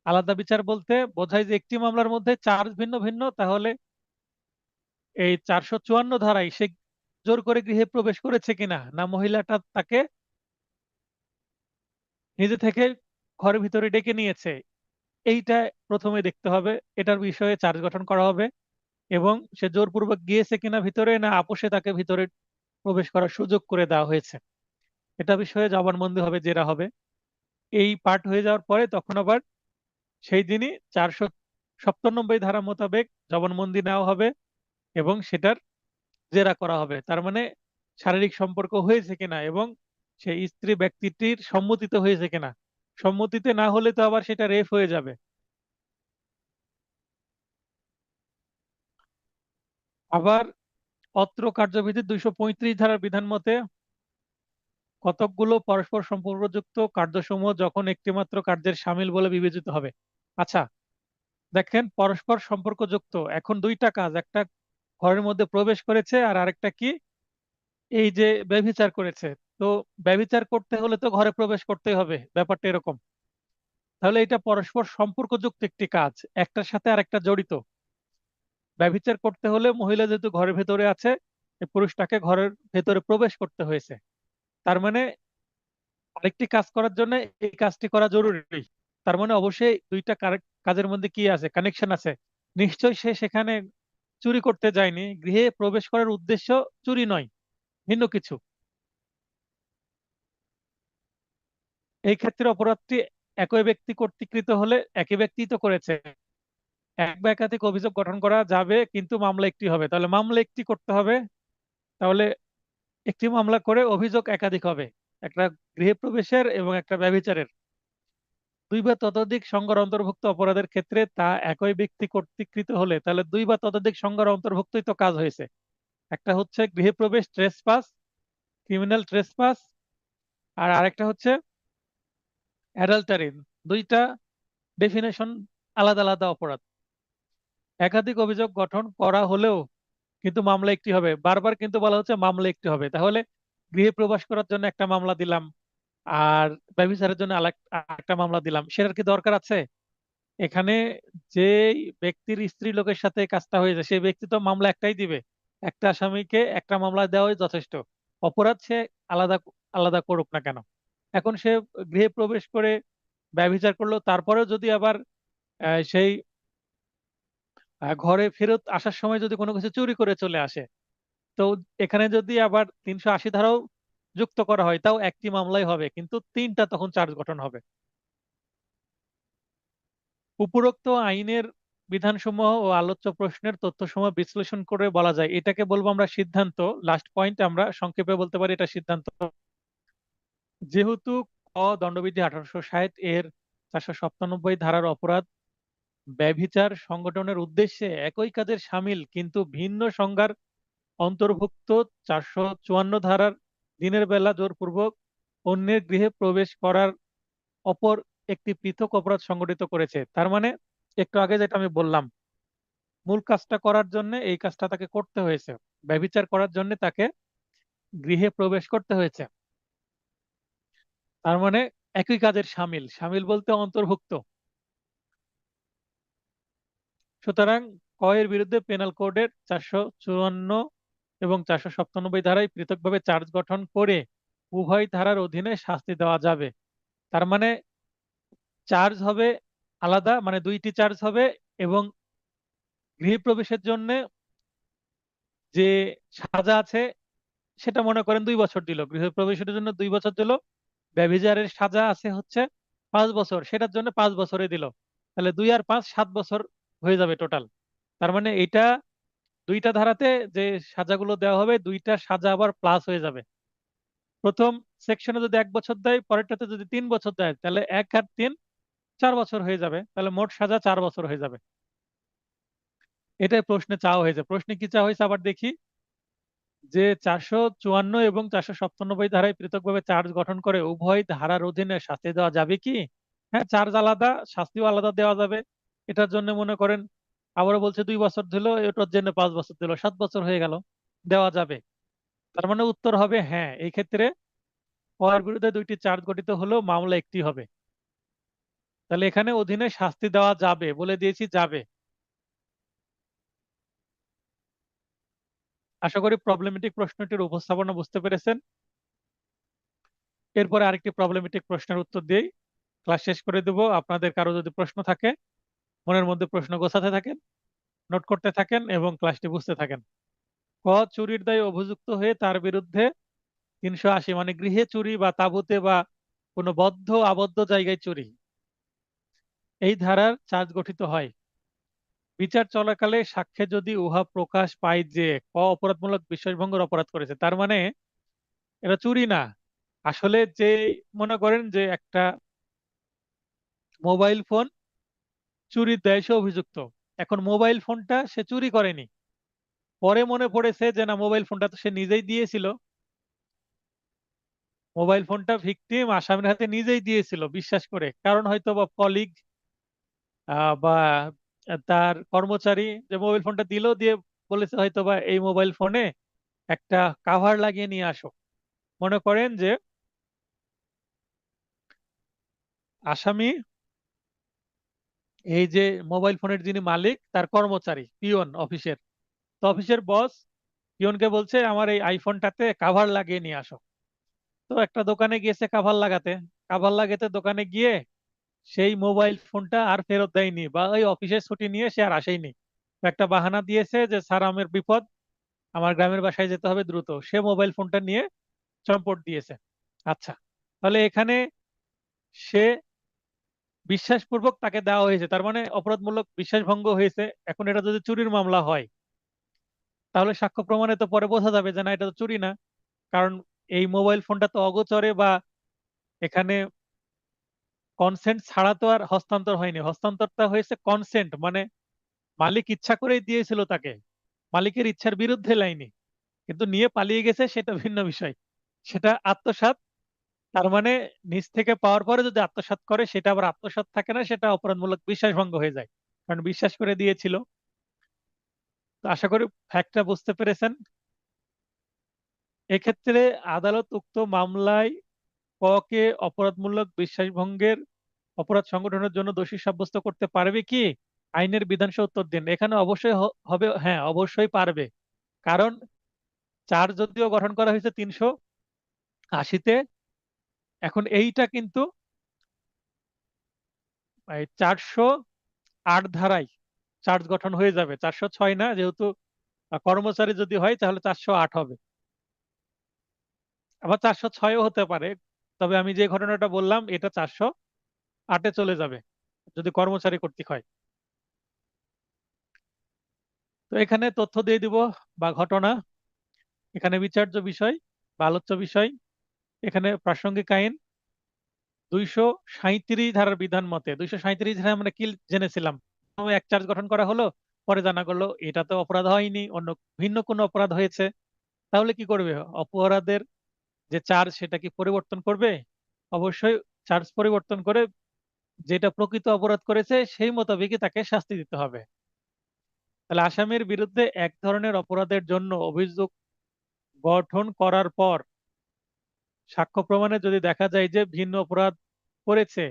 আলাদা বিচার বলতে বোঝায় যে একটি মামলার মধ্যে চার্জ ভিন্ন ভিন্ন, তাহলে এই 454 ধারায় সে জোর করে গৃহে প্রবেশ করেছে কিনা, না মহিলাটা তাকে নিজে থেকে ঘরের ভিতরে ডেকে নিয়েছে, এইটা প্রথমে দেখতে হবে। এটার বিষয়ে চার্জ গঠন করা হবে এবং সে জোরপূর্বক গিয়েছে কিনা ভিতরে, না আপোষে তাকে ভিতরে প্রবেশ করার সুযোগ করে দেওয়া হয়েছে, এটা বিষয়ে জবানবন্দি হবে, জেরা হবে। এই পার্ট হয়ে যাওয়ার পরে তখন আবার সেই দিনই 497 ধারা মোতাবেক জবানবন্দি নেওয়া হবে এবং সেটার জেরা করা হবে। তার মানে শারীরিক সম্পর্ক হয়েছে কিনা এবং সেই স্ত্রী ব্যক্তিটির সম্মতিতে হয়েছে কিনা। সম্মতিতে না হলে তো আবার সেটা রেপ হয়ে যাবে। আবার অত্র কার্যবিধির 235 ধারার বিধান মতে কতকগুলো পরস্পর সম্পর্কযুক্ত কার্যসমূহ যখন একটিমাত্র কার্যের শামিল বলে বিবেচিত হবে। আচ্ছা, দেখেন পরস্পর সম্পর্কযুক্ত, এখন দুইটা কাজ, একটা ঘরের মধ্যে প্রবেশ করেছে আর আরেকটা কি, এই যে ব্যভিচার করেছে। তো ব্যভিচার করতে হলে তো ঘরে প্রবেশ করতেই হবে, ব্যাপারটা এরকম। তাহলে এটা পরস্পর সম্পর্কযুক্ত একটি কাজ, একটার সাথে আরেকটা জড়িত। ব্যভিচার করতে হলে মহিলা যেহেতু ঘরের ভেতরে আছে, এই পুরুষটাকে ঘরের ভেতরে প্রবেশ করতে হয়েছে। তার মানে আরেকটি কাজ করার জন্য এই কাজটি করা জরুরি। তার মানে অবশ্যই দুইটা কাজের মধ্যে কি আছে, কানেকশন আছে। নিশ্চয়ই সে সেখানে চুরি করতে যায়নি, গৃহে প্রবেশ করার উদ্দেশ্য চুরি নয়, ভিন্ন কিছু। এই ক্ষেত্রে অপরাধটি একই ব্যক্তি কর্তৃকৃত হলে একই ব্যক্তি তো করেছে, এক বা একাধিক অভিযোগ গঠন করা যাবে কিন্তু মামলা একটি হবে। তাহলে মামলা একটি করতে হবে, তাহলে একটি মামলা করে অভিযোগ একাধিক হবে, একটা গৃহে প্রবেশের এবং একটা ব্যভিচারের। দুই বা ততোধিক সংজ্ঞার অন্তর্ভুক্ত অপরাধের ক্ষেত্রে তা একই ব্যক্তি কর্তৃকৃত হলে তাহলে দুই বা ততোধিক সংজ্ঞার অন্তর্ভুক্তই তো কাজ হয়েছে। একটা হচ্ছে গৃহে প্রবেশ ট্রেসপাস, ক্রিমিনাল ট্রেসপাস, আর আরেকটা হচ্ছে অ্যাডাল্টারি। দুইটা ডেফিনেশন, আলাদা আলাদা অপরাধ। একাধিক অভিযোগ গঠন করা হলেও কিন্তু মামলা একটি হবে, বারবার কিন্তু বলা হচ্ছে মামলা একটি হবে। তাহলে গৃহে প্রবেশ করার জন্য একটা মামলা দিলাম, আর ব্যভিচারের জন্য আরেকটা মামলা দিলাম, সেটার কি দরকার আছে? এখানে যে ব্যক্তির স্ত্রী লোকের সাথে এই কাজটা হয়েছে সেই ব্যক্তি তো মামলা একটাই দিবে, একটা আসামিকে একটা মামলা দেওয়াই যথেষ্ট। অপরাধ সে আলাদা আলাদা করুক না কেন। এখন সে গৃহে প্রবেশ করে ব্যভিচার করলো, তারপরেও যদি আবার সেই ঘরে ফেরত আসার সময় যদি কোনো কিছু চুরি করে চলে আসে, তো এখানে যদি আবার 380 ধারাও যুক্ত করা হয় তাও একটি মামলাই হবে, কিন্তু তিনটা তখন চার্জ গঠন হবে। উপরোক্ত আইনের বিধানসমূহ ও আলোচ্য প্রশ্নের তথ্যসমূহ বিশ্লেষণ করে বলা যায়, এটাকে বলবো আমরা সিদ্ধান্ত। লাস্ট পয়েন্ট আমরা সংক্ষেপে বলতে পারি এটা সিদ্ধান্ত। যেহেতু দণ্ডবিধি 1860 এর 497 ধারার অপরাধ ব্যভিচার সংগঠনের উদ্দেশ্যে একই কাজের শামিল কিন্তু ভিন্ন সংজ্ঞার অন্তর্ভুক্ত 454 ধারার দিনের বেলা জোরপূর্বক অন্যের গৃহে প্রবেশ করার অপর একটি পৃথক অপরাধ সংগঠিত করেছে, তার মানে একটু আগে যেটা আমি বললাম, মূল কাজটা করার জন্য এই কাজটা তাকে করতে হয়েছে, ব্যভিচার করার জন্য তাকে গৃহে প্রবেশ করতে হয়েছে। তার মানে একই কাজের শামিল, শামিল বলতে অন্তর্ভুক্ত। সুতরাং ক এর বিরুদ্ধে পেনাল কোডের 454 এবং 497 ধারায় পৃথকভাবে চার্জ গঠন করে উভয় ধারার অধীনে শাস্তি দেওয়া যাবে। তার মানে চার্জ হবে আলাদা, মানে দুইটি চার্জ হবে। এবং গৃহপ্রবেশের জন্য যে সাজা আছে সেটা মনে করেন 2 বছর দিল, গৃহপ্রবেশের জন্য 2 বছর দিল। ব্যভিচারের সাজা আছে হচ্ছে 5 বছর, সেটার জন্য 5 বছরে দিল। তাহলে 2 আর 5 7 বছর হয়ে যাবে টোটাল। তার মানে এটা দুইটা ধারাতে যে সাজাগুলো দেওয়া হবে দুইটা সাজা আবার প্লাস হয়ে যাবে। প্রথম সেকশনে যদি 1 বছর দেয়, পরেরটাতে যদি 3 বছর দেয়, তাহলে 1 আর 3 4 বছর হয়ে যাবে, তাহলে মোট সাজা 4 বছর হয়ে যাবে। এটাই প্রশ্নে চাওয়া হয়েছে। প্রশ্নে কি চাওয়া হয়েছে আবার দেখি, যে 454 এবং 497 ধারায় পৃথকভাবে চার্জ গঠন করে উভয় ধারার অধীনে শাস্তি দেওয়া যাবে কি? হ্যাঁ, চার্জ আলাদা শাস্তিও আলাদা দেওয়া যাবে। এটার জন্য মনে করেন আবারও বলছে 2 বছর দিল, এটার জন্য 5 বছর দিল, 7 বছর হয়ে গেল, দেওয়া যাবে। তার মানে উত্তর হবে হ্যাঁ, এই ক্ষেত্রে ওর বিরুদ্ধে দুইটি চার্জ গঠিত হলেও মামলা একটি হবে। তাহলে এখানে অধীনে শাস্তি দেওয়া যাবে বলে দিয়েছি, যাবে। আশা করি প্রবলেমেটিক প্রশ্নটির উপস্থাপনা বুঝতে পেরেছেন। এরপরে আরেকটি প্রবলেমেটিক প্রশ্নের উত্তর দিয়েই ক্লাস শেষ করে দেব। আপনাদের কারো যদি প্রশ্ন থাকে, মনের মধ্যে প্রশ্ন গোছাতে থাকেন, নোট করতে থাকেন এবং ক্লাসটি বুঝতে থাকেন। ক, চুরির দায়ে অভিযুক্ত হয়ে তার বিরুদ্ধে 380, মানে গৃহে চুরি বা তাঁবুতে বা কোনো বদ্ধ আবদ্ধ জায়গায় চুরি, এই ধারার চার্জ গঠিত হয় বিচার চলাকালে সাক্ষ্যে যদি উহা প্রকাশ পায় যে ক অপরাধমূলক বিশ্বাসভঙ্গের অপরাধ করেছে। তার মানে এটা চুরি না, আসলে যে মনে করেন যে একটা মোবাইল ফোন চুরির দায়ে সে অভিযুক্ত। এখন মোবাইল ফোনটা সে চুরি করেনি, পরে মনে পড়েছে যে না মোবাইল ফোনটা তো সে নিজেই দিয়েছিল, মোবাইল ফোনটা ভিকটিম আসামির হাতে নিজেই দিয়েছিল বিশ্বাস করে, কারণ হয়তো বা কলিগ বা তার কর্মচারী যে মোবাইল ফোনটা দিল, দিয়ে বলেছে হয়তো বা এই মোবাইল ফোনে একটা কাভার লাগিয়ে নিয়ে আসো। মনে করেন যে আসামি এই যে মোবাইল ফোনের যিনি মালিক তার কর্মচারী পিয়ন অফিসের, তো অফিসের বস পিয়নকে বলছে আমার এই আইফোনটাতে কাভার লাগিয়ে নিয়ে আসো। তো একটা দোকানে গিয়েছে কাভার লাগাতে, কাভার লাগাতে দোকানে গিয়ে সেই মোবাইল ফোনটা আর ফেরত দেয়নি, বা ওই অফিসের ছুটি নিয়ে সে আর আসেনি। তো একটা বাহানা দিয়েছে যে স্যার আমার বিপদ, আমার গ্রামের বাসায় যেতে হবে দ্রুত, সে মোবাইল ফোনটা নিয়ে চম্পট দিয়েছে। আচ্ছা, তাহলে এখানে সে বিশ্বাসপূর্বক তাকে দেওয়া হয়েছে, তার মানে অপরাধমূলক বিশ্বাসভঙ্গ হয়েছে। এখন এটা যদি চুরির মামলা হয়, তাহলে সাক্ষ্য প্রমাণে তো পরে বোঝা যাবে যে না এটা তো চুরি না, কারণ এই মোবাইল ফোনটা তো অগোচরে বা এখানে কনসেন্ট ছাড়া তো আর হস্তান্তর হয়নি, হস্তান্তরটা হয়েছে কনসেন্ট, মানে মালিক ইচ্ছা করেই দিয়েছিল তাকে, মালিকের ইচ্ছার বিরুদ্ধে লাইনি, কিন্তু নিয়ে পালিয়ে গেছে সেটা ভিন্ন বিষয়, সেটা আত্মসাৎ। তার মানে নিজ থেকে পাওয়ার পরে যদি আত্মসাৎ করে সেটা আবার আত্মসাৎ থাকে না, সেটা অপরাধমূলক বিশ্বাসভঙ্গ হয়ে যায়, কারণ বিশ্বাস করে দিয়েছিল। তো আশা করি ফ্যাক্টটা বুঝতে পেরেছেন। এক্ষেত্রে আদালত উক্ত মামলায় ক কে অপরাধমূলক বিশ্বাসভঙ্গের অপরাধ সংগঠনের জন্য দোষী সাব্যস্ত করতে পারবে কি? আইনের বিধানসহ উত্তর দিন। এখানে অবশ্যই হবে, হ্যাঁ অবশ্যই পারবে। কারণ চার্জ যদিও গঠন করা হয়েছে 380-তে, এখন এইটা কিন্তু 408 ধারায় চার্জ গঠন হয়ে যাবে, 406 না, যেহেতু কর্মচারী যদি হয় তাহলে 408 হবে, আবার 406ও হতে পারে। তবে আমি যে ঘটনাটা বললাম এটা 408-এ চলে যাবে যদি কর্মচারী কর্তৃক হয়। তো এখানে তথ্য দিয়ে দিব বা ঘটনা, এখানে বিচার্য বিষয় বা আলোচ্য বিষয়, এখানে প্রাসঙ্গিক আইন 237 ধারার বিধান মতে। 237 ধারা আমরা কি জেনেছিলাম? প্রথমে এক চার্জ গঠন করা হলো, পরে জানা গেল এটা তো অপরাধ হয়নি, অন্য ভিন্ন কোনো অপরাধ হয়েছে। তাহলে কি করবে? অপরাধের যে চার্জ সেটা কি পরিবর্তন করবে? অবশ্যই চার্জ পরিবর্তন করে যেটা প্রকৃত অপরাধ করেছে সেই মোতাবেকই তাকে শাস্তি দিতে হবে। তাহলে আসামির বিরুদ্ধে এক ধরনের অপরাধের জন্য অভিযোগ গঠন করার পর সাক্ষ্য প্রমাণে যদি দেখা যায় যে ভিন্ন অপরাধ করেছে,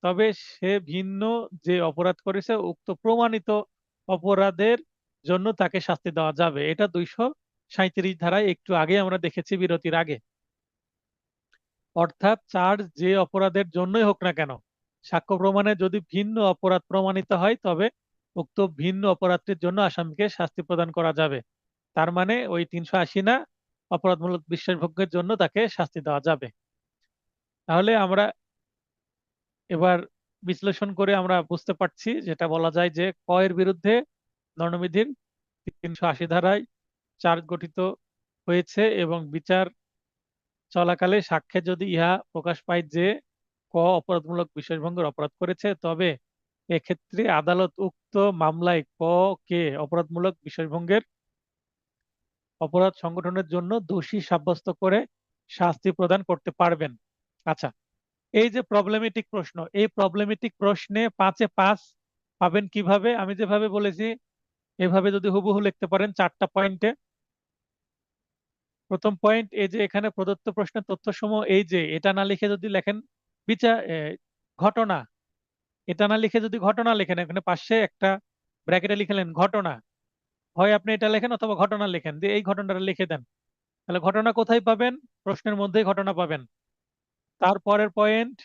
তবে সে ভিন্ন যে অপরাধ করেছে উক্ত প্রমাণিত অপরাধের জন্য তাকে শাস্তি দেওয়া যাবে। এটা 237 ধারায় একটু আগে আমরা দেখেছি বিরতির আগে। অর্থাৎ চার্জ যে অপরাধের জন্যই হোক না কেন, সাক্ষ্য প্রমাণে যদি ভিন্ন অপরাধ প্রমাণিত হয় তবে উক্ত ভিন্ন অপরাধটির জন্য আসামিকে শাস্তি প্রদান করা যাবে। তার মানে ওই 380 না, অপরাধমূলক বিশ্বাসভঙ্গের জন্য তাকে শাস্তি দেওয়া যাবে। তাহলে আমরা এবার বিশ্লেষণ করে আমরা বুঝতে পারছি, যেটা বলা যায় যে ক এর বিরুদ্ধে দণ্ডবিধির 380 ধারায় চার্জ গঠিত হয়েছে এবং বিচার চলাকালে সাক্ষ্যে যদি ইহা প্রকাশ পায় যে ক অপরাধমূলক বিশ্বাসভঙ্গের অপরাধ করেছে, তবে এক্ষেত্রে আদালত উক্ত মামলায় ক কে অপরাধমূলক বিশ্বাসভঙ্গের অপরাধ সংগঠনের জন্য দোষী সাব্যস্ত করে শাস্তি প্রদান করতে পারবেন। আচ্ছা, এই যে প্রবলেমেটিক প্রশ্ন, এই প্রবলেমেটিক প্রশ্নে 5-এ 5 পাবেন কিভাবে? আমি যেভাবে বলেছি এভাবে যদি হুবহু লিখতে পারেন 4টা পয়েন্টে। প্রথম পয়েন্ট, এই যে এখানে প্রদত্ত প্রশ্নের তথ্যসমূহ, এই যে এটা না লিখে যদি লেখেন বিচার ঘটনা, এটা না লিখে যদি ঘটনা লেখেন, এখানে পাশে একটা ব্র্যাকেটে লিখলেন ঘটনা, হয় আপনি এটা লেখেন অথবা ঘটনা লেখেন, দিয়ে এই ঘটনাটা লিখে দেন। তাহলে ঘটনা কোথায় পাবেন? প্রশ্নের মধ্যেই ঘটনা পাবেন। তারপরের পয়েন্ট,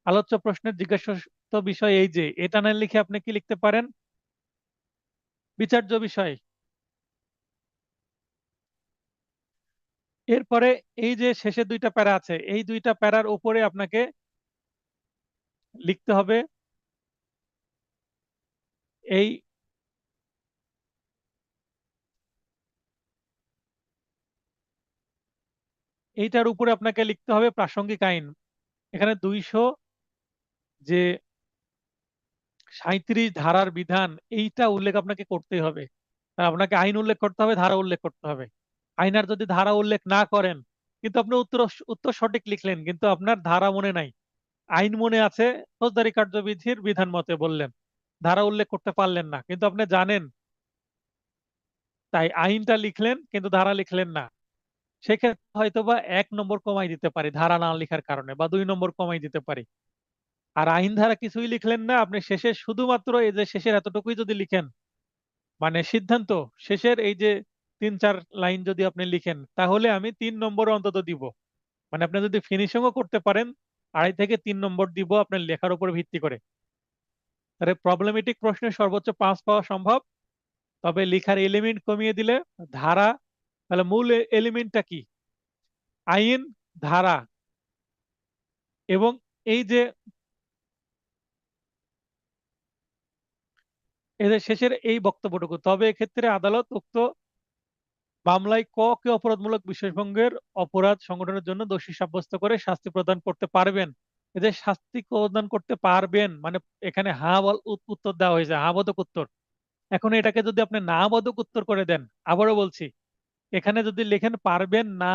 আলোচ্য প্রশ্নের জিজ্ঞাসিত বিষয়, এই যে এটা না লিখে আপনি কি লিখতে পারেন? বিচার্য বিষয়। এরপরে এই যে শেষে 2টা প্যারা আছে, এই 2টা প্যারার উপরে আপনাকে লিখতে হবে এই এইটার উপরে আপনাকে লিখতে হবে প্রাসঙ্গিক আইন। এখানে 237 ধারার বিধান, এইটা উল্লেখ আপনাকে করতেই হবে। আর আপনাকে আইন উল্লেখ করতে হবে, ধারা উল্লেখ করতে হবে। আইন আর যদি ধারা উল্লেখ না করেন, কিন্তু আপনি উত্তর উত্তর সঠিক লিখলেন কিন্তু আপনার ধারা মনে নাই, আইন মনে আছে, ফৌজদারি কার্যবিধির বিধান মতে বললেন, ধারা উল্লেখ করতে পারলেন না, কিন্তু আপনি জানেন, তাই আইনটা লিখলেন কিন্তু ধারা লিখলেন না। সেক্ষেত্রে হয়তোবা 1 নম্বর কমাই দিতে পারি ধারা না লেখার কারণে, বা 2 নম্বর কমাই দিতে পারি। আর আইন ধারা কিছুই লিখলেন না, আপনি শেষে শুধুমাত্র এই যে শেষের এতটুকুই যদি লিখেন, মানে সিদ্ধান্ত শেষের এই যে 3-4 লাইন যদি আপনি লিখেন, তাহলে আমি 3 নম্বর অন্তত দিব। মানে আপনি যদি ফিনিশিংও করতে পারেন, 2.5 থেকে 3 নম্বর দিব আপনার লেখার উপর ভিত্তি করে। তাহলে প্রবলেমেটিক প্রশ্নে সর্বোচ্চ 5 পাওয়া সম্ভব, তবে লেখার এলিমেন্ট কমিয়ে দিলে ধারা, তাহলে মূল এলিমেন্টটা কি? আইন, ধারা, এবং এই যে এদের শেষের এই বক্তব্যটুকু। তবে এক্ষেত্রে আদালত উক্ত মামলায় ক কে অপরাধমূলক বিশ্বাসভঙ্গের অপরাধ সংগঠনের জন্য দোষী সাব্যস্ত করে শাস্তি প্রদান করতে পারবেন। এদের শাস্তি প্রদান করতে পারবেন মানে এখানে হ্যাঁ উত্তর দেওয়া হয়েছে, হ্যাঁ বোধক উত্তর। এখন এটাকে যদি আপনি না বোধক উত্তর করে দেন, আবারও বলছি, এখানে যদি লেখেন পারবেন না,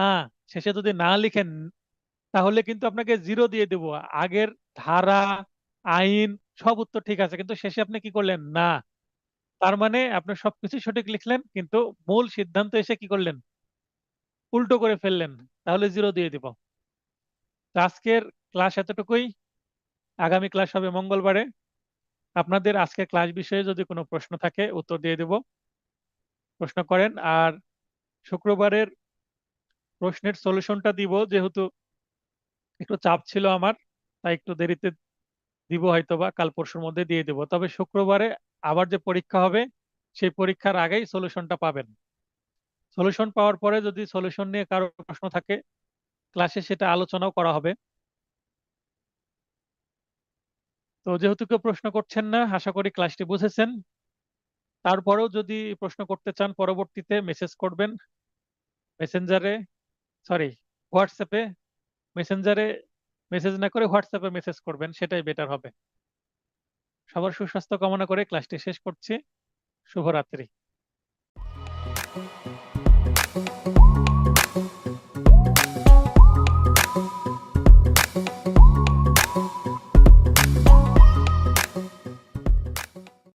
শেষে যদি না লিখেন, তাহলে কিন্তু আপনাকে 0 দিয়ে দেব। আগের ধারা, আইন সব উত্তর ঠিক আছে, কিন্তু শেষে আপনি কি করলেন? না। তার মানে আপনি সবকিছু সঠিক লিখলেন কিন্তু মূল সিদ্ধান্ত এসে কি করলেন? উল্টো করে ফেললেন, তাহলে 0 দিয়ে দিব। তো আজকের ক্লাস এতটুকুই। আগামী ক্লাস হবে মঙ্গলবারে। আপনাদের আজকের ক্লাস বিষয়ে যদি কোনো প্রশ্ন থাকে উত্তর দিয়ে দেব, প্রশ্ন করেন। আর শুক্রবারের প্রশ্নের সলিউশনটা দিব, যেহেতু একটু চাপ ছিল আমার, তাই একটু দেরিতে দিব, হয়তোবা কাল পরশুর মধ্যে দিয়ে দেব। তবে শুক্রবারে আবার যে পরীক্ষা হবে, সেই পরীক্ষার আগেই সলিউশনটা পাবেন। সলিউশন পাওয়ার পরে যদি সলিউশন নিয়ে কারো প্রশ্ন থাকে, ক্লাসে সেটা আলোচনাও করা হবে। তো যেহেতু কেউ প্রশ্ন করছেন না, আশা করি ক্লাসটি বুঝেছেন। তারপরেও যদি প্রশ্ন করতে চান, পরবর্তীতে মেসেজ করবেন মেসেঞ্জারে, সরি, হোয়াটসঅ্যাপে। মেসেঞ্জারে মেসেজ না করে হোয়াটসঅ্যাপে মেসেজ করবেন, সেটাই বেটার হবে। সবার সুস্বাস্থ্য কামনা করে ক্লাসটি শেষ করছি। শুভরাত্রি।